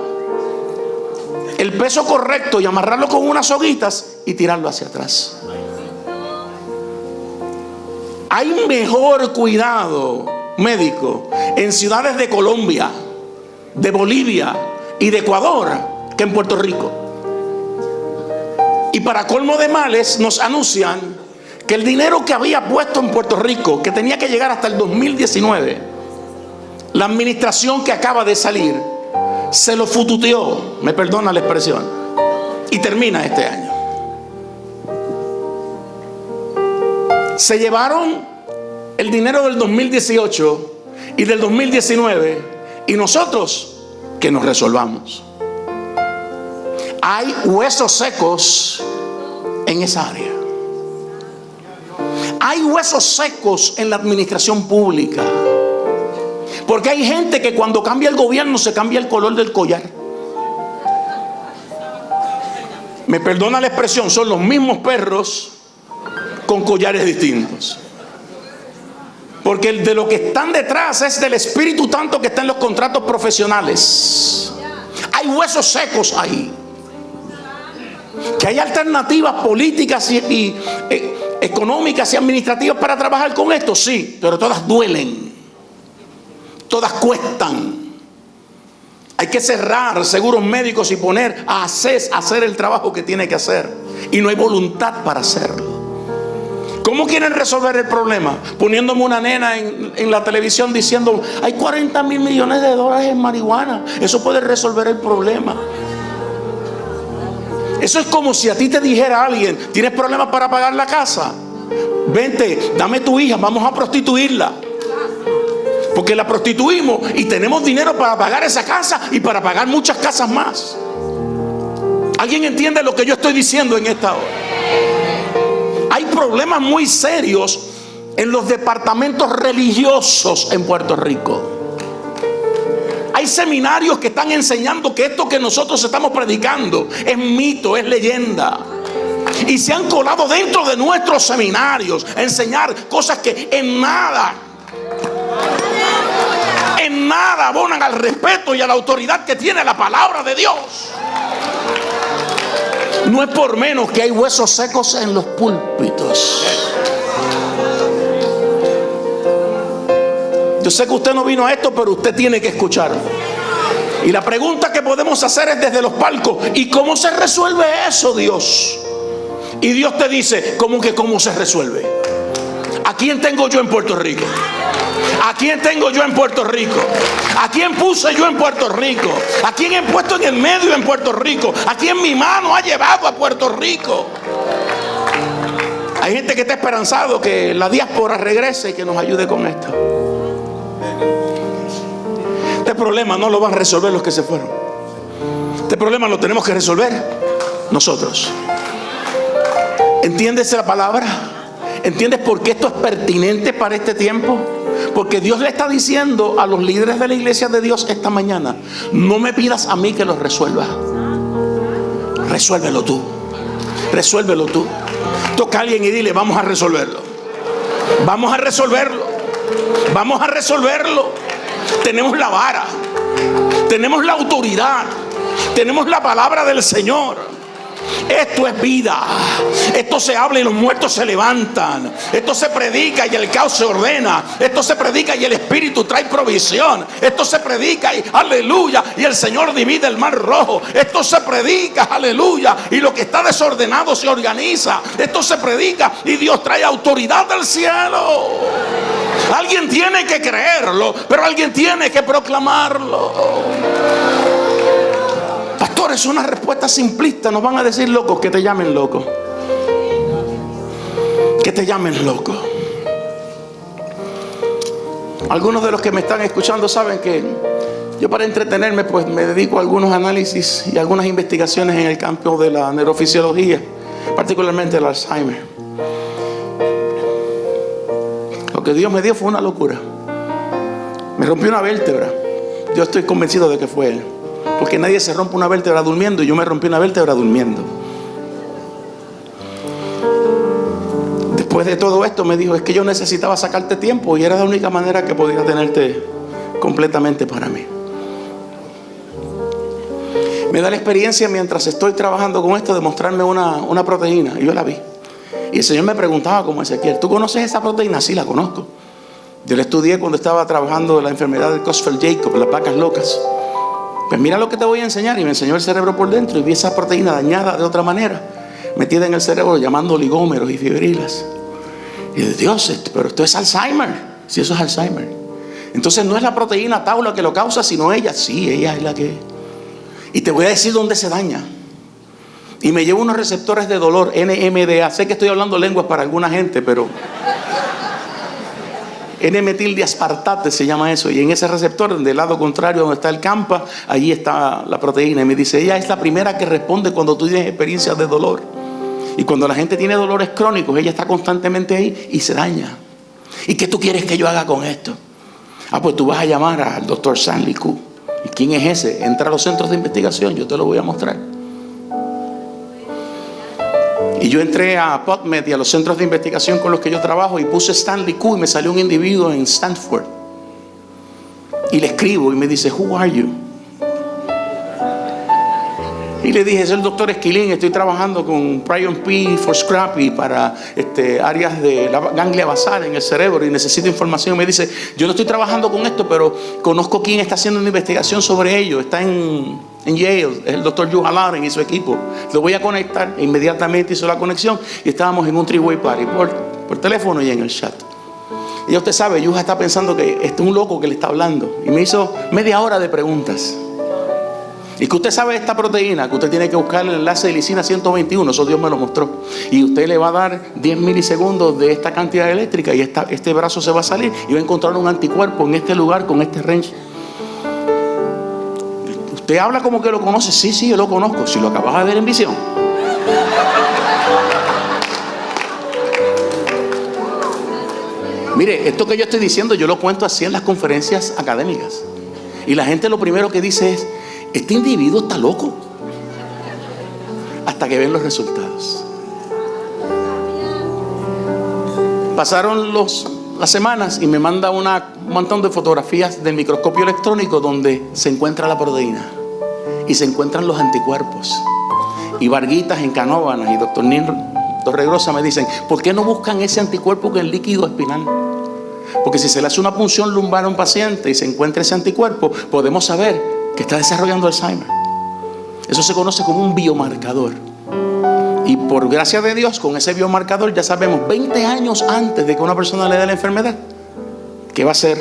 el peso correcto y amarrarlo con unas soguitas y tirarlo hacia atrás. Hay un mejor cuidado médico en ciudades de Colombia, de Bolivia y de Ecuador que en Puerto Rico. Y para colmo de males nos anuncian que el dinero que había puesto en Puerto Rico, que tenía que llegar hasta el 2019, la administración que acaba de salir se lo fututeó, me perdona la expresión, y termina este año. Se llevaron el dinero del 2018 y del 2019, y nosotros que nos resolvamos. Hay huesos secos en esa área. Hay huesos secos en la administración pública. Porque hay gente que cuando cambia el gobierno se cambia el color del collar. Me perdona la expresión, son los mismos perros con collares distintos. Porque de lo que están detrás es del Espíritu Santo que está en los contratos profesionales. Hay huesos secos ahí. Que hay alternativas políticas y económicas y administrativas para trabajar con esto, sí, pero todas duelen, todas cuestan. Hay que cerrar seguros médicos y poner a ACES a hacer el trabajo que tiene que hacer, y no hay voluntad para hacerlo. ¿Cómo quieren resolver el problema? Poniéndome una nena en la televisión diciendo: hay 40 mil millones de dólares en marihuana, eso puede resolver el problema. Eso es como si a ti te dijera alguien: ¿tienes problemas para pagar la casa? Vente, dame tu hija, vamos a prostituirla. Porque la prostituimos y tenemos dinero para pagar esa casa y para pagar muchas casas más. ¿Alguien entiende lo que yo estoy diciendo en esta hora? Hay problemas muy serios en los departamentos religiosos en Puerto Rico. Hay seminarios que están enseñando que esto que nosotros estamos predicando es mito, es leyenda. Y se han colado dentro de nuestros seminarios a enseñar cosas que en nada abonan al respeto y a la autoridad que tiene la palabra de Dios. No es por menos que hay huesos secos en los púlpitos. Yo sé que usted no vino a esto, pero usted tiene que escucharlo. Y la pregunta que podemos hacer es desde los palcos: ¿y cómo se resuelve eso, Dios? Y Dios te dice: ¿cómo que cómo se resuelve? ¿A quién tengo yo en Puerto Rico? ¿A quién tengo yo en Puerto Rico? ¿A quién puse yo en Puerto Rico? ¿A quién he puesto en el medio en Puerto Rico? ¿A quién mi mano ha llevado a Puerto Rico? Hay gente que está esperanzado que la diáspora regrese y que nos ayude con esto. Este problema no lo van a resolver los que se fueron. Este problema lo tenemos que resolver nosotros. ¿Entiendes la palabra? ¿Entiendes por qué esto es pertinente para este tiempo? Porque Dios le está diciendo a los líderes de la iglesia de Dios esta mañana: no me pidas a mí que lo resuelva. Resuélvelo tú. Resuélvelo tú. Toca a alguien y dile: vamos a resolverlo. Vamos a resolverlo. Vamos a resolverlo. Tenemos la vara, tenemos la autoridad, tenemos la palabra del Señor. Esto es vida. Esto se habla y los muertos se levantan. Esto se predica y el caos se ordena. Esto se predica y el Espíritu trae provisión. Esto se predica y aleluya, y el Señor divide el mar rojo. Esto se predica, aleluya, y lo que está desordenado se organiza. Esto se predica y Dios trae autoridad del cielo. Alguien tiene que creerlo, pero alguien tiene que proclamarlo. Pastor, es una respuesta simplista. Nos van a decir locos. Que te llamen loco. Que te llamen loco. Algunos de los que me están escuchando saben que yo, para entretenerme, pues me dedico a algunos análisis y algunas investigaciones en el campo de la neurofisiología, particularmente el Alzheimer. Lo que Dios me dio fue una locura. Me rompió una vértebra. Yo estoy convencido de que fue Él. Porque nadie se rompe una vértebra durmiendo, y yo me rompí una vértebra durmiendo. Después de todo esto me dijo: es que yo necesitaba sacarte tiempo, y era la única manera que podía tenerte completamente para mí. Me da la experiencia, mientras estoy trabajando con esto, de mostrarme una proteína, y yo la vi. Y el Señor me preguntaba como Ezequiel: ¿tú conoces esa proteína? Sí, la conozco. Yo la estudié cuando estaba trabajando en la enfermedad de Creutzfeldt-Jakob, las vacas locas. Pues mira lo que te voy a enseñar. Y me enseñó el cerebro por dentro, y vi esa proteína dañada de otra manera, metida en el cerebro, llamando oligómeros y fibrilas. Y Dios, pero esto es Alzheimer. Si eso es Alzheimer. Entonces no es la proteína tau la que lo causa, sino ella. Sí, ella es la que. Y te voy a decir dónde se daña. Y me llevo unos receptores de dolor, NMDA. Sé que estoy hablando lenguas para alguna gente, pero N-metildiaspartate se llama eso. Y en ese receptor, del lado contrario donde está el campa, allí está la proteína. Y me dice, ella es la primera que responde cuando tú tienes experiencias de dolor. Y cuando la gente tiene dolores crónicos, ella está constantemente ahí y se daña. ¿Y qué tú quieres que yo haga con esto? Pues tú vas a llamar al doctor Stanley Ku. ¿Y quién es ese? Entra a los centros de investigación, yo te lo voy a mostrar. Y yo entré a PubMed y a los centros de investigación con los que yo trabajo y puse Stanley Ku y me salió un individuo en Stanford. Y le escribo y me dice, "Who are you?" Y le dije, "Es el doctor Esquilín, estoy trabajando con Prion P for Scrappy para áreas de la ganglia basal en el cerebro y necesito información." Y me dice, "Yo no estoy trabajando con esto, pero conozco quién está haciendo una investigación sobre ello. Está en Yale, es el doctor Juha Lauren y su equipo. Lo voy a conectar." E inmediatamente hizo la conexión y estábamos en un three-way party por teléfono y en el chat. Y ya usted sabe, Juha está pensando que este es un loco que le está hablando. Y me hizo media hora de preguntas. Y que usted sabe esta proteína, que usted tiene que buscar el enlace de lisina 121, eso Dios me lo mostró. Y usted le va a dar 10 milisegundos de esta cantidad eléctrica y este brazo se va a salir y va a encontrar un anticuerpo en este lugar con este range. Usted habla como que lo conoce. Sí, yo lo conozco. Si lo acabas de ver en visión. Mire, esto que yo estoy diciendo, yo lo cuento así en las conferencias académicas. Y la gente lo primero que dice es, este individuo está loco. Hasta que ven los resultados. Pasaron las semanas y me manda un montón de fotografías del microscopio electrónico donde se encuentra la proteína y se encuentran los anticuerpos. Y Varguitas en Canóvanas y doctor Nino Torregrosa me dicen, ¿por qué no buscan ese anticuerpo que es el líquido espinal? Porque si se le hace una punción lumbar a un paciente y se encuentra ese anticuerpo, podemos saber que está desarrollando Alzheimer. Eso se conoce como un biomarcador. Y por gracia de Dios, con ese biomarcador ya sabemos 20 años antes de que una persona le dé la enfermedad que va a ser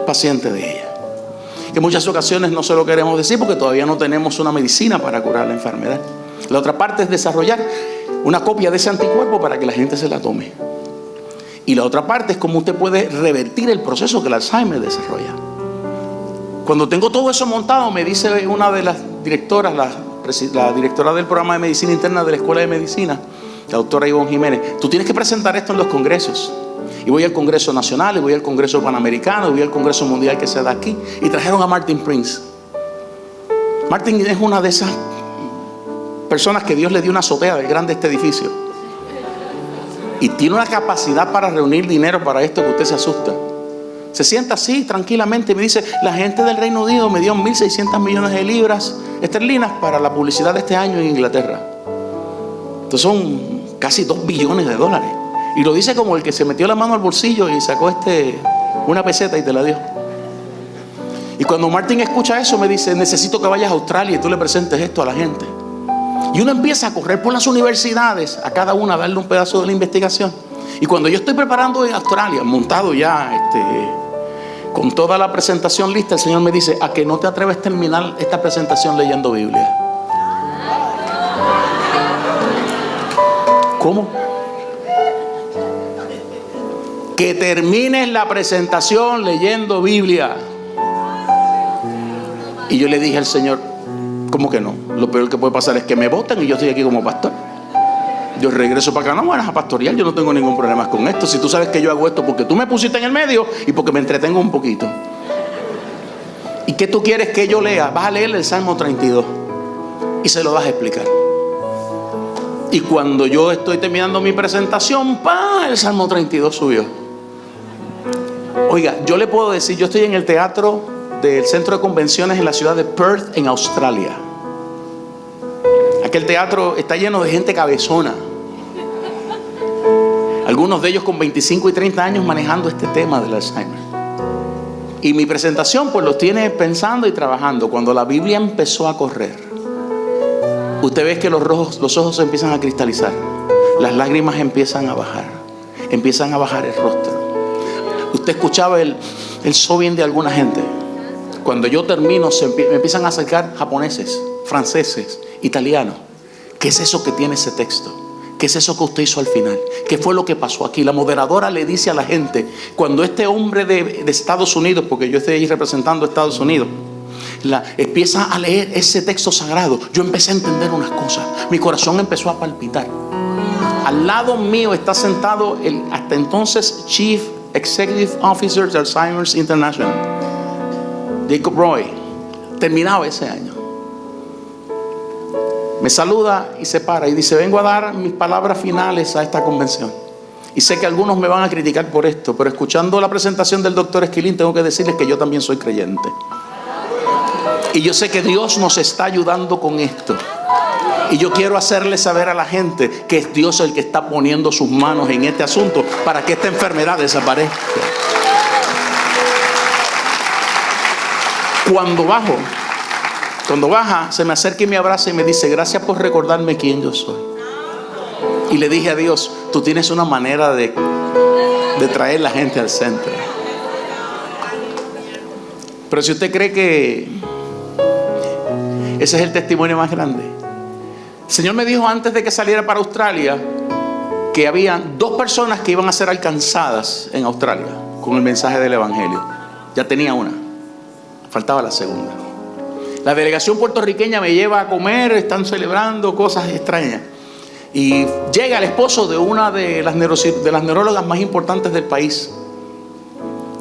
paciente de ella. En muchas ocasiones no se lo queremos decir porque todavía no tenemos una medicina para curar la enfermedad. La otra parte es desarrollar una copia de ese anticuerpo para que la gente se la tome. Y la otra parte es cómo usted puede revertir el proceso que el Alzheimer desarrolla. Cuando tengo todo eso montado, me dice una de las directoras, la directora del programa de medicina interna de la Escuela de Medicina, la doctora Ivonne Jiménez, tú tienes que presentar esto en los congresos. Y voy al Congreso Nacional, y voy al Congreso Panamericano, y voy al Congreso Mundial que se da aquí. Y trajeron a Martin Prince. Martin es una de esas personas que Dios le dio una azotea del grande este edificio. Y tiene una capacidad para reunir dinero para esto que usted se asusta. Se sienta así tranquilamente y me dice, la gente del Reino Unido me dio 1.600 millones de libras esterlinas para la publicidad de este año en Inglaterra. Entonces son casi 2 billones de dólares. Y lo dice como el que se metió la mano al bolsillo y sacó una peseta y te la dio. Y cuando Martin escucha eso me dice, necesito que vayas a Australia y tú le presentes esto a la gente. Y uno empieza a correr por las universidades, a cada una a darle un pedazo de la investigación. Y cuando yo estoy preparando en Australia, montado ya con toda la presentación lista, el Señor me dice, ¿a que no te atreves a terminar esta presentación leyendo Biblia? ¿Cómo? Que termines la presentación leyendo Biblia. Y yo le dije al Señor, ¿cómo que no? Lo peor que puede pasar es que me voten y yo estoy aquí como pastor. Yo regreso para acá, no van a pastorear, yo no tengo ningún problema con esto. Si tú sabes que yo hago esto porque tú me pusiste en el medio y porque me entretengo un poquito. ¿Y qué tú quieres que yo lea? Vas a leer el Salmo 32 y se lo vas a explicar. Y cuando yo estoy terminando mi presentación, el Salmo 32 subió. Oiga, yo le puedo decir, yo estoy en el teatro del centro de convenciones en la ciudad de Perth, en Australia. Aquel teatro está lleno de gente cabezona. Algunos de ellos con 25 y 30 años manejando este tema del Alzheimer. Y mi presentación pues los tiene pensando y trabajando. Cuando la Biblia empezó a correr, usted ve que los ojos se empiezan a cristalizar. Las lágrimas empiezan a bajar. empiezan a bajar el rostro. Usted escuchaba el sobbing de alguna gente. Cuando yo termino, me empiezan a acercar japoneses, franceses, italianos. ¿Qué es eso que tiene ese texto? ¿Qué es eso que usted hizo al final? ¿Qué fue lo que pasó aquí? La moderadora le dice a la gente, cuando este hombre de Estados Unidos, porque yo estoy ahí representando a Estados Unidos, empieza a leer ese texto sagrado, yo empecé a entender unas cosas. Mi corazón empezó a palpitar. Al lado mío está sentado el hasta entonces Chief Executive Officer de Alzheimer's International, Jacob Roy. Terminaba ese año. Me saluda y se para y dice: vengo a dar mis palabras finales a esta convención. Y sé que algunos me van a criticar por esto, pero escuchando la presentación del doctor Esquilín, tengo que decirles que yo también soy creyente. Y yo sé que Dios nos está ayudando con esto. Y yo quiero hacerle saber a la gente que es Dios el que está poniendo sus manos en este asunto para que esta enfermedad desaparezca. Cuando baja, se me acerca y me abraza y me dice: gracias por recordarme quién yo soy. Y le dije a Dios: tú tienes una manera de traer la gente al centro. Pero si usted cree que ese es el testimonio más grande, el Señor me dijo antes de que saliera para Australia que habían 2 personas que iban a ser alcanzadas en Australia con el mensaje del Evangelio. Ya tenía una, faltaba la segunda. La delegación puertorriqueña me lleva a comer, están celebrando cosas extrañas. Y llega el esposo de una de las neurólogas más importantes del país.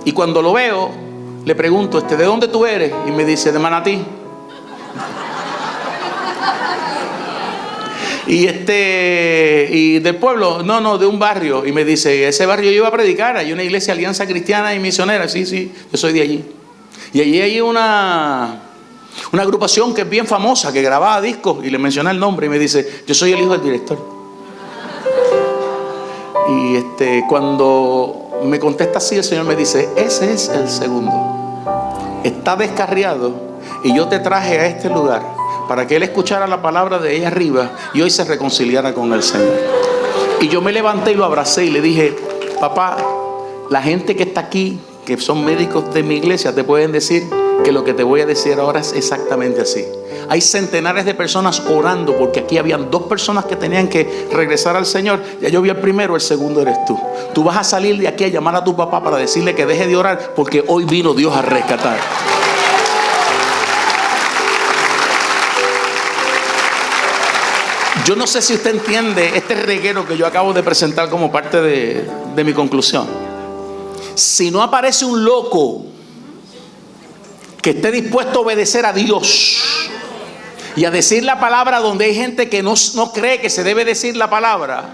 Y cuando lo veo, le pregunto: ¿de dónde tú eres? Y me dice: de Manatí. Y del pueblo, no, de un barrio. Y me dice: ese barrio yo iba a predicar, hay una iglesia Alianza Cristiana y Misionera. Sí, yo soy de allí. Y allí hay una agrupación que es bien famosa, que grababa discos. Y le mencioné el nombre y me dice: yo soy el hijo del director. Y cuando me contesta así, el Señor me dice: ese es el segundo. Está descarriado y yo te traje a este lugar para que él escuchara la palabra de ella arriba y hoy se reconciliara con el Señor. Y yo me levanté y lo abracé y le dije: papá, la gente que está aquí, que son médicos de mi iglesia, te pueden decir que lo que te voy a decir ahora es exactamente así. Hay centenares de personas orando porque aquí habían 2 personas que tenían que regresar al Señor. Ya yo vi el primero, el segundo eres tú. Tú vas a salir de aquí a llamar a tu papá para decirle que deje de orar porque hoy vino Dios a rescatar. Yo no sé si usted entiende este reguero que yo acabo de presentar como parte de mi conclusión. Si no aparece un loco que esté dispuesto a obedecer a Dios y a decir la palabra donde hay gente que no cree que se debe decir la palabra,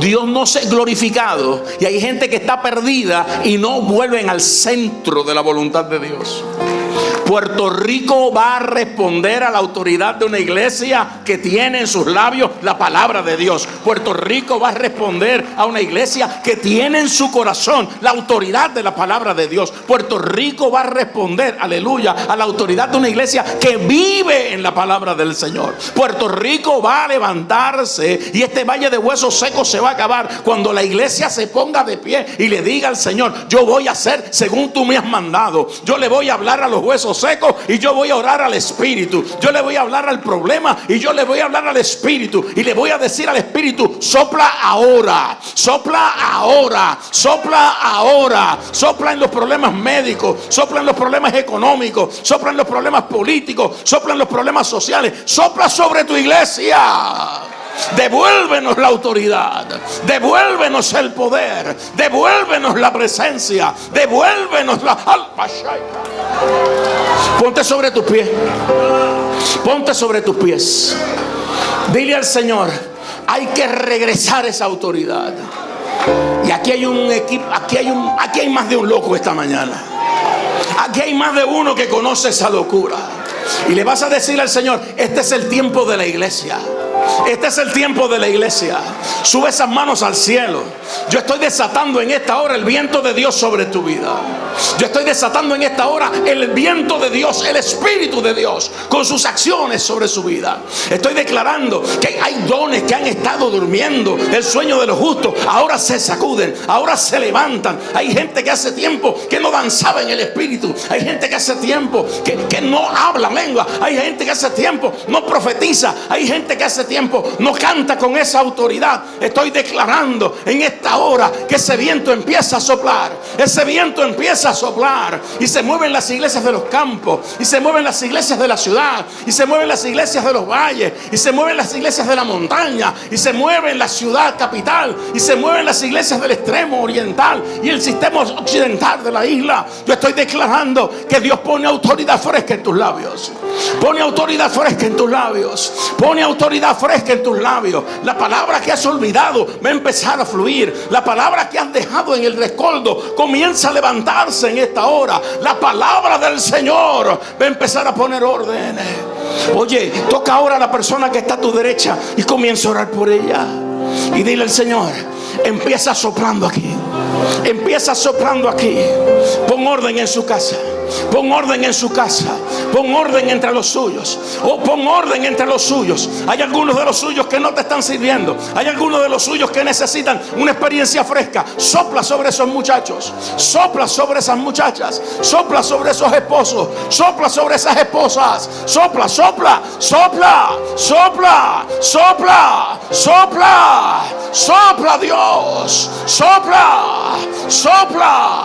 Dios no se ha glorificado y hay gente que está perdida y no vuelven al centro de la voluntad de Dios. Puerto Rico va a responder a la autoridad de una iglesia que tiene en sus labios la palabra de Dios. Puerto Rico va a responder a una iglesia que tiene en su corazón la autoridad de la palabra de Dios. Puerto Rico va a responder, aleluya, a la autoridad de una iglesia que vive en la palabra del Señor. Puerto Rico va a levantarse y este valle de huesos secos se va a acabar cuando la iglesia se ponga de pie y le diga al Señor: yo voy a hacer según tú me has mandado. Yo le voy a hablar a los huesos secos y yo voy a orar al Espíritu. Yo le voy a hablar al problema y yo le voy a hablar al Espíritu. Y le voy a decir al Espíritu: sopla ahora, sopla ahora, sopla ahora. Sopla en los problemas médicos, sopla en los problemas económicos, sopla en los problemas políticos, sopla en los problemas sociales. Sopla sobre tu iglesia. Devuélvenos la autoridad, devuélvenos el poder, devuélvenos la presencia, devuélvenos la alma. Ponte sobre tus pies, ponte sobre tus pies. Dile al Señor: hay que regresar esa autoridad. Y aquí hay un equipo, aquí hay más de un loco esta mañana. Aquí hay más de uno que conoce esa locura. Y le vas a decir al Señor: este es el tiempo de la iglesia. Este es el tiempo de la iglesia. Sube esas manos al cielo. Yo estoy desatando en esta hora el viento de Dios sobre tu vida. Yo estoy desatando en esta hora el viento de Dios, el Espíritu de Dios, con sus acciones sobre su vida. Estoy declarando que hay dones que han estado durmiendo. El sueño de los justos ahora se sacuden, ahora se levantan. Hay gente que hace tiempo que no danzaba en el Espíritu. Hay gente que hace tiempo que no habla lengua. Hay gente que hace tiempo no profetiza. Hay gente que hace tiempo no canta con esa autoridad. Estoy declarando en esta hora que ese viento empieza a soplar. Ese viento empieza a soplar y se mueven las iglesias de los campos, y se mueven las iglesias de la ciudad, y se mueven las iglesias de los valles, y se mueven las iglesias de la montaña, y se mueven la ciudad capital, y se mueven las iglesias del extremo oriental y el sistema occidental de la isla. Yo estoy declarando que Dios pone autoridad fresca en tus labios. Pone autoridad fresca en tus labios. Pone autoridad fresca en tus labios. La palabra que has olvidado va a empezar a fluir. La palabra que has dejado en el rescoldo comienza a levantarse en esta hora. La palabra del Señor va a empezar a poner orden. Oye, toca ahora a la persona que está a tu derecha y comienza a orar por ella. Y dile al Señor: empieza soplando aquí. Empieza soplando aquí. Pon orden en su casa. Pon orden en su casa. Pon orden entre los suyos. Pon orden entre los suyos. Hay algunos de los suyos que no te están sirviendo. Hay algunos de los suyos que necesitan una experiencia fresca. Sopla sobre esos muchachos. Sopla sobre esas muchachas. Sopla sobre esos esposos. Sopla sobre esas esposas. Sopla, sopla, sopla, sopla, sopla, sopla, sopla, Dios. Sopla, sopla.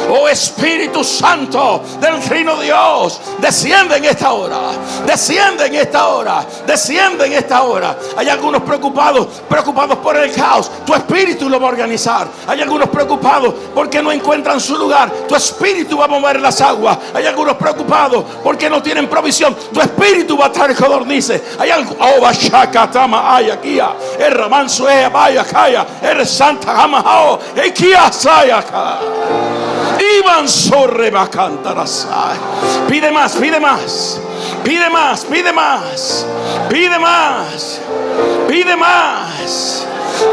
Oh Espíritu Santo del Trino Dios, desciende en esta hora. Desciende en esta hora. Desciende en esta hora. Hay algunos preocupados por el caos. Tu espíritu lo va a organizar. Hay algunos preocupados porque no encuentran su lugar. Tu espíritu va a mover las aguas. Hay algunos preocupados porque no tienen provisión. Tu espíritu va a traer codornices. Hay algo. Oh, Bashakatama Ayakia. El Ramanso Bayakaya. El Santa Gamahao. Ekia Sayaka. Iban sobre Bacantarasai. Pide más, pide más. Pide más, pide más. Pide más. Pide más.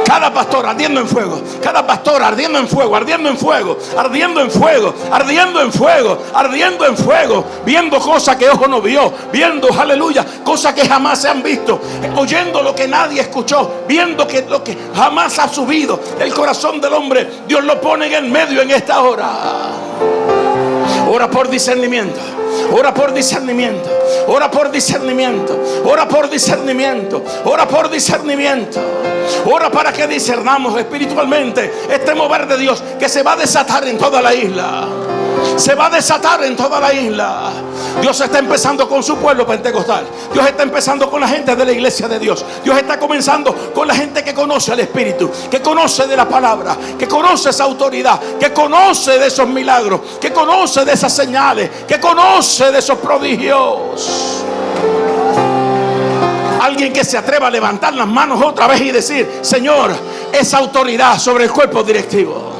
Cada pastor ardiendo en fuego. Cada pastor ardiendo en fuego. Ardiendo en fuego. Ardiendo en fuego. Ardiendo en fuego. Ardiendo en fuego. Viendo cosas que ojo no vio. Viendo, aleluya, cosas que jamás se han visto. Oyendo lo que nadie escuchó. Viendo que lo que jamás ha subido el corazón del hombre, Dios lo pone en el medio en esta hora. Ora por discernimiento. Ora por discernimiento. Ora por discernimiento. Ora por discernimiento. Ora por discernimiento. Ora para que discernamos espiritualmente este mover de Dios que se va a desatar en toda la isla. Se va a desatar en toda la isla. Dios está empezando con su pueblo pentecostal. Dios está empezando con la gente de la iglesia de Dios. Dios está comenzando con la gente que conoce al Espíritu, que conoce de la palabra, que conoce esa autoridad, que conoce de esos milagros, que conoce de esas señales, que conoce de esos prodigios. Alguien que se atreva a levantar las manos otra vez y decir: Señor, esa autoridad sobre el cuerpo directivo.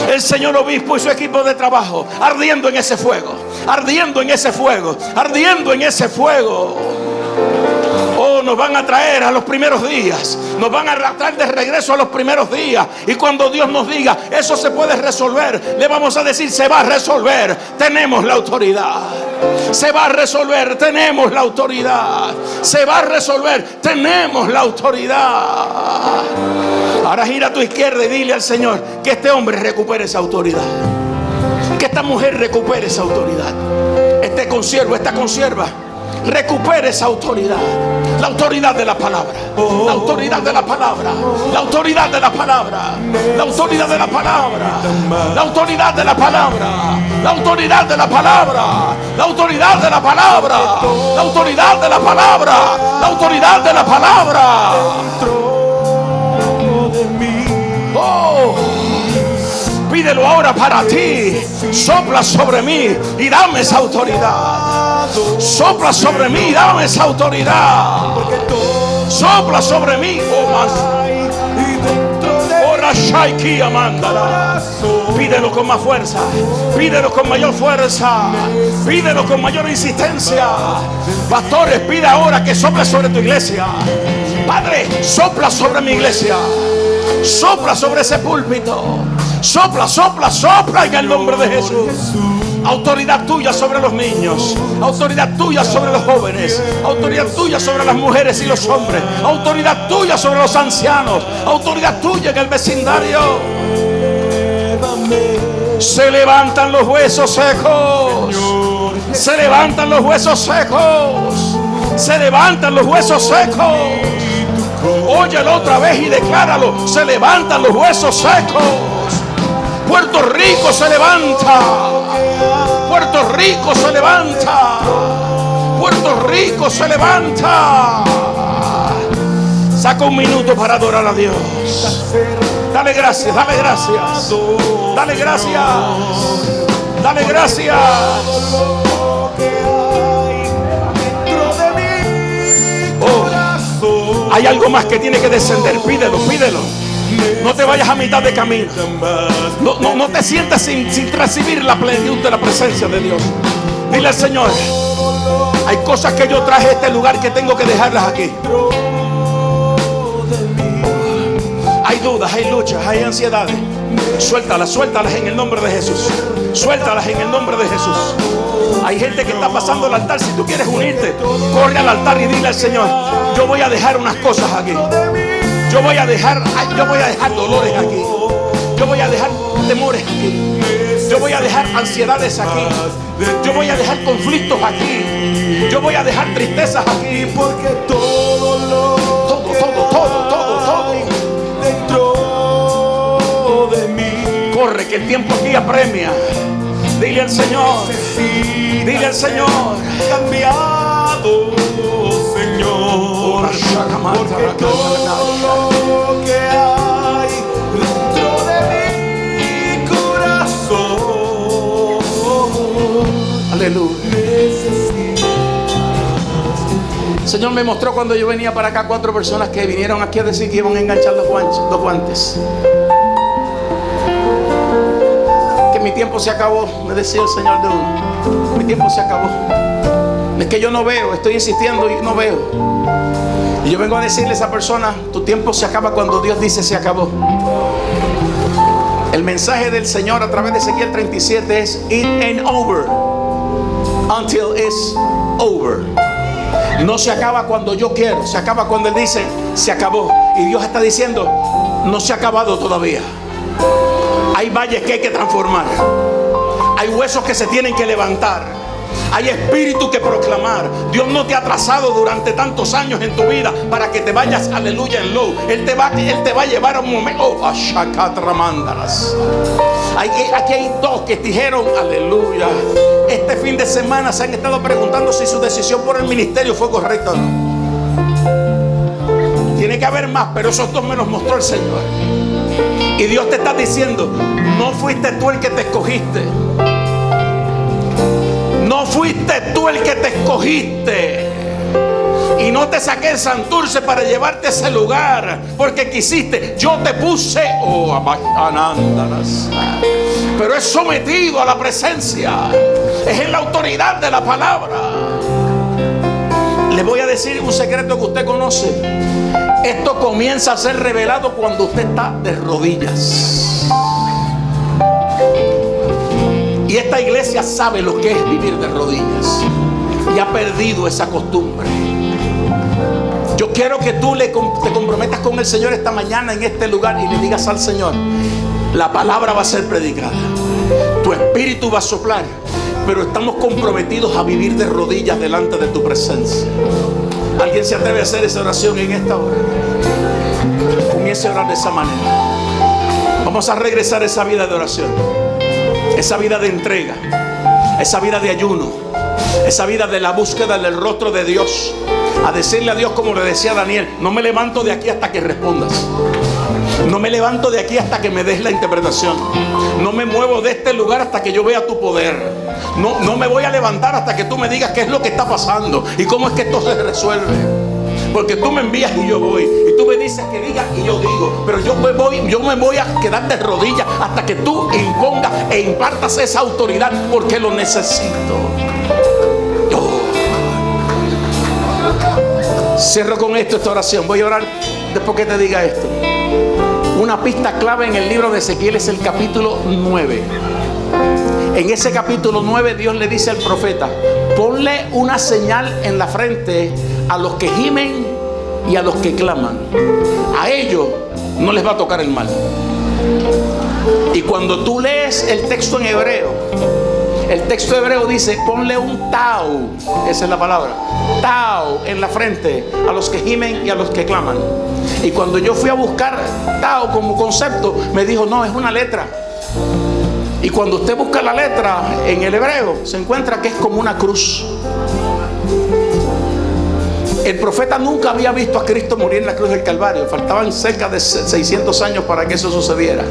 El señor obispo y su equipo de trabajo ardiendo en ese fuego. Ardiendo en ese fuego. Ardiendo en ese fuego. Oh, nos van a traer a los primeros días. Nos van a traer de regreso a los primeros días. Y cuando Dios nos diga eso se puede resolver, le vamos a decir: se va a resolver. Tenemos la autoridad. Se va a resolver. Tenemos la autoridad. Se va a resolver. Tenemos la autoridad. Ahora gira a tu izquierda y dile al Señor que este hombre recupere esa autoridad. Que esta mujer recupere esa autoridad. Este consiervo, esta consierva, recupere esa autoridad. La autoridad de la palabra. La autoridad de la palabra. La autoridad de la palabra. La autoridad de la palabra. La autoridad de la palabra. La autoridad de la palabra. La autoridad de la palabra. La autoridad de la palabra. La autoridad de la palabra. Oh, pídelo ahora para ti. Sopla sobre mí y dame esa autoridad. Sopla sobre mí y dame esa autoridad. Sopla sobre mí. Oh, más. Shaiki Amandala. Pídelo con más fuerza. Pídelo con mayor fuerza. Pídelo con mayor insistencia. Pastores, pide ahora que sople sobre tu iglesia. Padre, sopla sobre mi iglesia. Sopla sobre ese púlpito. Sopla, sopla, sopla en el nombre de Jesús. Autoridad tuya sobre los niños. Autoridad tuya sobre los jóvenes. Autoridad tuya sobre las mujeres y los hombres. Autoridad tuya sobre los ancianos. Autoridad tuya en el vecindario. Se levantan los huesos secos. Se levantan los huesos secos. Se levantan los huesos secos. Óyelo otra vez y decláralo. Se levantan los huesos secos. Puerto Rico se levanta. Puerto Rico se levanta. Puerto Rico se levanta. Saca un minuto para adorar a Dios. Dale gracias, dale gracias. Dale gracias. Dale gracias. Oh, hay algo más que tiene que descender. Pídelo, pídelo. No te vayas a mitad de camino. No te sientas sin recibir la plenitud de la presencia de Dios. Dile al Señor: hay cosas que yo traje a este lugar que tengo que dejarlas aquí. Hay dudas, hay luchas, hay ansiedades. Suéltalas, suéltalas en el nombre de Jesús. Suéltalas en el nombre de Jesús. Hay gente que está pasando el altar. Si tú quieres unirte, corre al altar y dile al Señor: yo voy a dejar unas cosas aquí. Yo voy a dejar dolores aquí. Yo voy a dejar temores aquí. Yo voy a dejar ansiedades aquí. Yo voy a dejar conflictos aquí. Yo voy a dejar tristezas aquí. Porque todo dentro de mí. Corre, que el tiempo aquí apremia. Dile al Señor. Dile al Señor: cambiado, Señor. Porque todo lo que hay dentro de mi corazón, aleluya. El Señor me mostró cuando yo venía para acá 4 personas que vinieron aquí a decir que iban a enganchar los guantes. Que mi tiempo se acabó, me decía el Señor de uno. Mi tiempo se acabó. Es que yo no veo, estoy insistiendo y no veo. Y yo vengo a decirle a esa persona: tu tiempo se acaba cuando Dios dice se acabó. El mensaje del Señor a través de Ezequiel 37 es: it ain't over until it's over. No se acaba cuando yo quiero, se acaba cuando Él dice se acabó. Y Dios está diciendo: no se ha acabado todavía. Hay valles que hay que transformar. Hay huesos que se tienen que levantar. Hay espíritu que proclamar. Dios no te ha trazado durante tantos años en tu vida para que te vayas, aleluya, en low. Él te va a llevar a un momento. Aquí hay 2 que dijeron, aleluya, este fin de semana se han estado preguntando si su decisión por el ministerio fue correcta o no. Tiene que haber más, pero esos 2 me los mostró el Señor. Y Dios te está diciendo: no fuiste tú el que te escogiste. No fuiste tú el que te escogiste. Y no te saqué el Santurce para llevarte a ese lugar porque quisiste. Yo te puse, pero es sometido a la presencia. Es en la autoridad de la palabra. Le voy a decir un secreto que usted conoce. Esto comienza a ser revelado cuando usted está de rodillas. Y esta iglesia sabe lo que es vivir de rodillas y ha perdido esa costumbre. Yo quiero que tú te comprometas con el Señor esta mañana en este lugar y le digas al Señor: la palabra va a ser predicada, tu espíritu va a soplar, pero estamos comprometidos a vivir de rodillas delante de tu presencia. ¿Alguien se atreve a hacer esa oración en esta hora? Comience a orar de esa manera. Vamos a regresar a esa vida de oración, esa vida de entrega, esa vida de ayuno, esa vida de la búsqueda del rostro de Dios. A decirle a Dios, como le decía Daniel: no me levanto de aquí hasta que respondas. No me levanto de aquí hasta que me des la interpretación. No me muevo de este lugar hasta que yo vea tu poder. No me voy a levantar hasta que tú me digas qué es lo que está pasando y cómo es que esto se resuelve. Porque tú me envías y yo voy. Y tú me dices que diga y yo digo, pero yo me voy a quedar de rodillas hasta que tú impongas e impartas esa autoridad, porque lo necesito. Cierro con esto esta oración. Voy a orar después que te diga esto. Una pista clave en el libro de Ezequiel es el capítulo 9. En ese capítulo 9 Dios le dice al profeta: ponle una señal en la frente a los que gimen y a los que claman. A ellos no les va a tocar el mal. Y cuando tú lees el texto en hebreo, el texto hebreo dice: ponle un tau, esa es la palabra, tau, en la frente a los que gimen y a los que claman. Y cuando yo fui a buscar tau como concepto, me dijo: no, es una letra. Y cuando usted busca la letra en el hebreo, se encuentra que es como una cruz. El profeta nunca había visto a Cristo morir en la cruz del Calvario. Faltaban cerca de 600 años para que eso sucediera.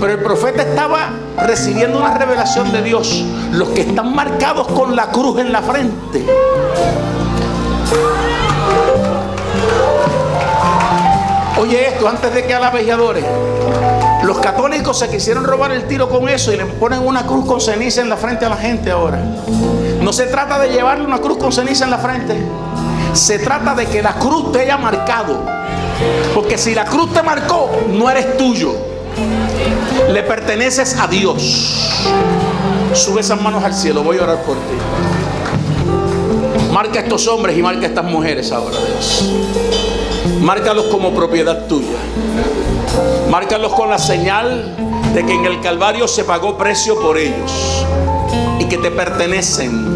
Pero el profeta estaba recibiendo una revelación de Dios. Los que están marcados con la cruz en la frente, oye esto, antes de que alabes y adores. Los católicos se quisieron robar el tiro con eso y le ponen una cruz con ceniza en la frente a la gente ahora. No se trata de llevarle una cruz con ceniza en la frente. Se trata de que la cruz te haya marcado. Porque si la cruz te marcó, no eres tuyo. Le perteneces a Dios. Sube esas manos al cielo. Voy a orar por ti. Marca a estos hombres y marca a estas mujeres ahora, Dios. Márcalos como propiedad tuya. Márcalos con la señal de que en el Calvario se pagó precio por ellos y que te pertenecen.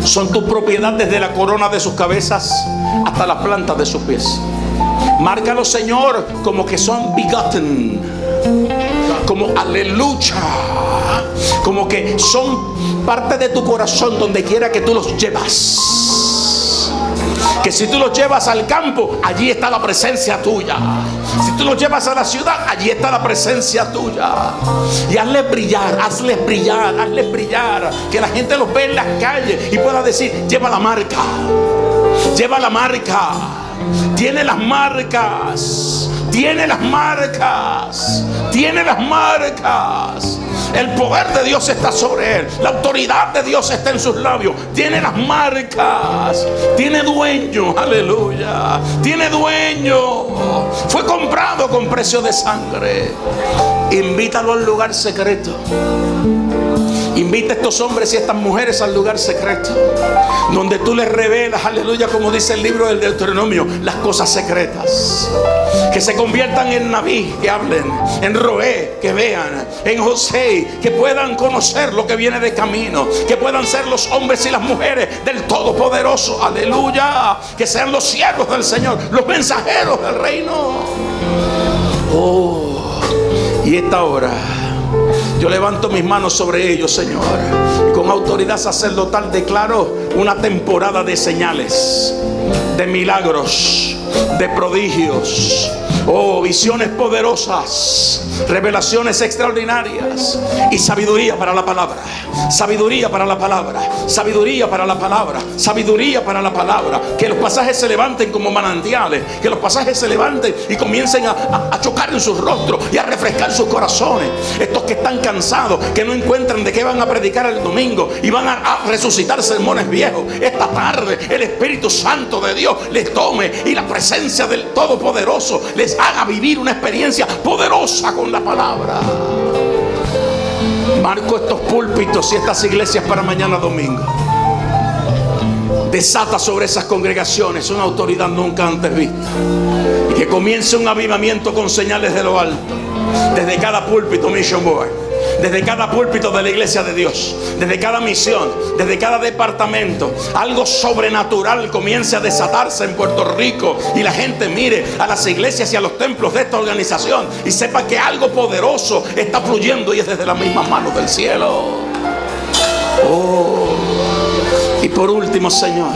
Son tu propiedad desde la corona de sus cabezas hasta las plantas de sus pies. Márcalos, Señor, como que son begotten, como aleluya, como que son parte de tu corazón donde quiera que tú los llevas. Que si tú los llevas al campo, allí está la presencia tuya. Si tú los llevas a la ciudad, allí está la presencia tuya. Y hazles brillar, hazles brillar, hazles brillar. Que la gente los vea en las calles y pueda decir: lleva la marca, lleva la marca. Tiene las marcas, tiene las marcas, tiene las marcas. El poder de Dios está sobre él. La autoridad de Dios está en sus labios. Tiene las marcas. Tiene dueño. Aleluya. Tiene dueño. Fue comprado con precio de sangre. Invítalo al lugar secreto. Invita a estos hombres y a estas mujeres al lugar secreto, donde tú les revelas, aleluya, como dice el libro del Deuteronomio, las cosas secretas. Que se conviertan en Naví, que hablen, en Roé, que vean, en José, que puedan conocer lo que viene de camino, que puedan ser los hombres y las mujeres del Todopoderoso, aleluya, que sean los siervos del Señor, los mensajeros del reino. Oh, y esta hora yo levanto mis manos sobre ellos, Señor, y con autoridad sacerdotal declaro una temporada de señales, de milagros, de prodigios, oh, visiones poderosas, revelaciones extraordinarias y sabiduría para la palabra. Sabiduría para la palabra, sabiduría para la palabra, sabiduría para la palabra. Que los pasajes se levanten como manantiales, que los pasajes se levanten y comiencen a chocar en sus rostros y a refrescar sus corazones. Estos que están cansados, que no encuentran de qué van a predicar el domingo y van a resucitar sermones viejos, esta tarde el Espíritu Santo de Dios les tome y la presencia del Todopoderoso les haga vivir una experiencia poderosa con la palabra. Marco estos púlpitos y estas iglesias para mañana domingo. Desata sobre esas congregaciones una autoridad nunca antes vista. Y que comience un avivamiento con señales de lo alto. Desde cada púlpito Mission Board, desde cada púlpito de la iglesia de Dios, desde cada misión, desde cada departamento, algo sobrenatural comience a desatarse en Puerto Rico y la gente mire a las iglesias y a los templos de esta organización y sepa que algo poderoso está fluyendo y es desde las mismas manos del cielo. Oh. Y por último, Señor,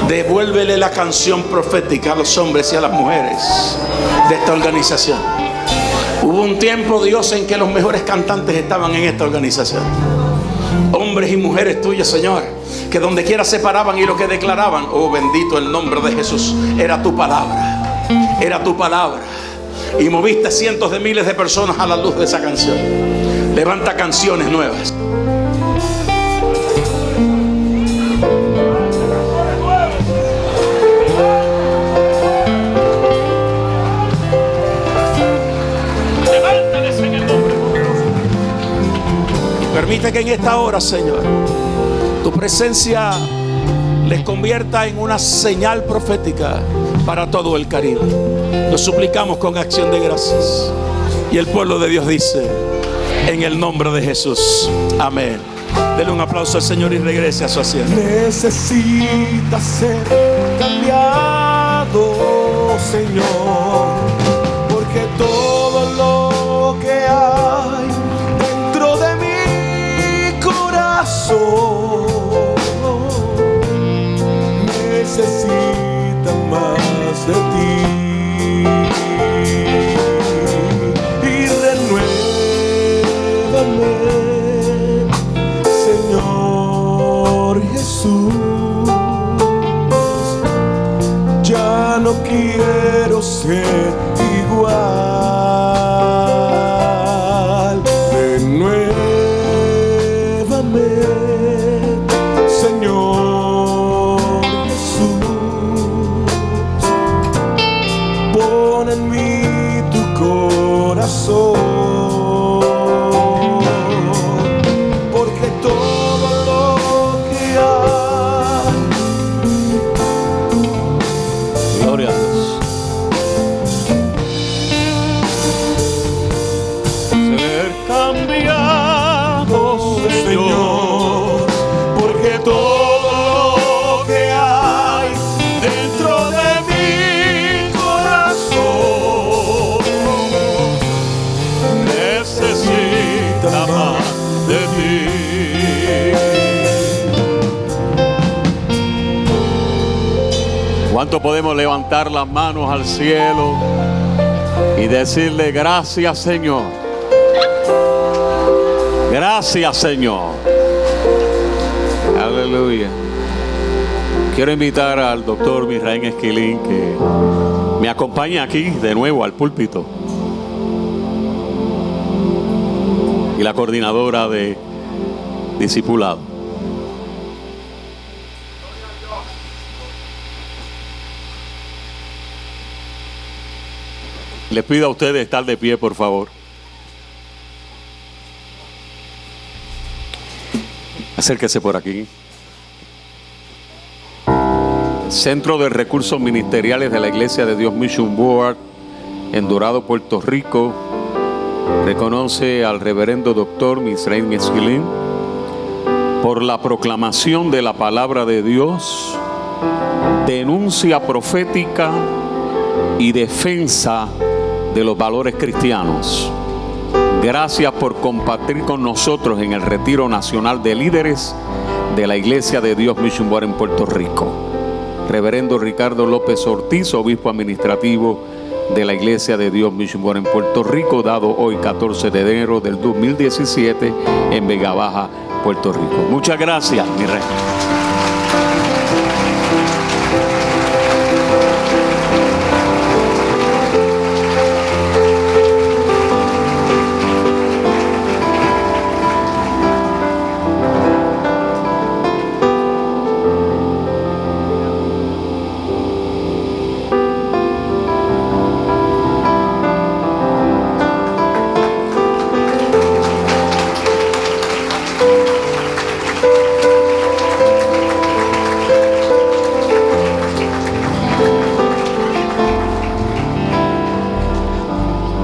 devuélvele la canción profética a los hombres y a las mujeres de esta organización. Hubo un tiempo, Dios, en que los mejores cantantes estaban en esta organización. Hombres y mujeres tuyos, Señor, que donde quiera se paraban y lo que declaraban: oh, bendito el nombre de Jesús, era tu palabra. era tu palabra. Y moviste cientos de miles de personas a la luz de esa canción. Levanta canciones nuevas. Levántales en el nombre poderoso. Permite que en esta hora, Señor, tu presencia les convierta en una señal profética para todo el Caribe. Lo suplicamos con acción de gracias. Y el pueblo de Dios dice: en el nombre de Jesús, amén. Denle un aplauso al Señor y regrese a su asiento. Necesita ser cambiado, Señor, porque todo lo que hay dentro de mi corazón necesita más de ti. Y renuévame, Señor Jesús. Ya no quiero ser igual. Renuévame, Señor Jesús. Pon en mí tu corazón, porque todo lo que hay. Gloria a Dios. Ser cambiado, Señor, porque todo lo que hay dentro de mi corazón necesita más de ti. ¿Cuánto podemos levantar las manos al cielo y decirle: gracias, Señor? Gracias, Señor. Aleluya. Quiero invitar al doctor Misraín Esquilín que me acompañe aquí de nuevo al púlpito. Y la coordinadora de discipulado. Les pido a ustedes estar de pie, por favor. Acérquese por aquí. Centro de Recursos Ministeriales de la Iglesia de Dios Mission Board en Dorado, Puerto Rico, reconoce al reverendo doctor Misraín Esquilín por la proclamación de la palabra de Dios, denuncia profética y defensa de los valores cristianos. Gracias por compartir con nosotros en el Retiro Nacional de Líderes de la Iglesia de Dios Mission Board en Puerto Rico. Reverendo Ricardo López Ortiz, obispo administrativo de la Iglesia de Dios Mission Board en Puerto Rico, dado hoy 14 de enero del 2017 en Vega Baja, Puerto Rico. Muchas gracias, mi rey.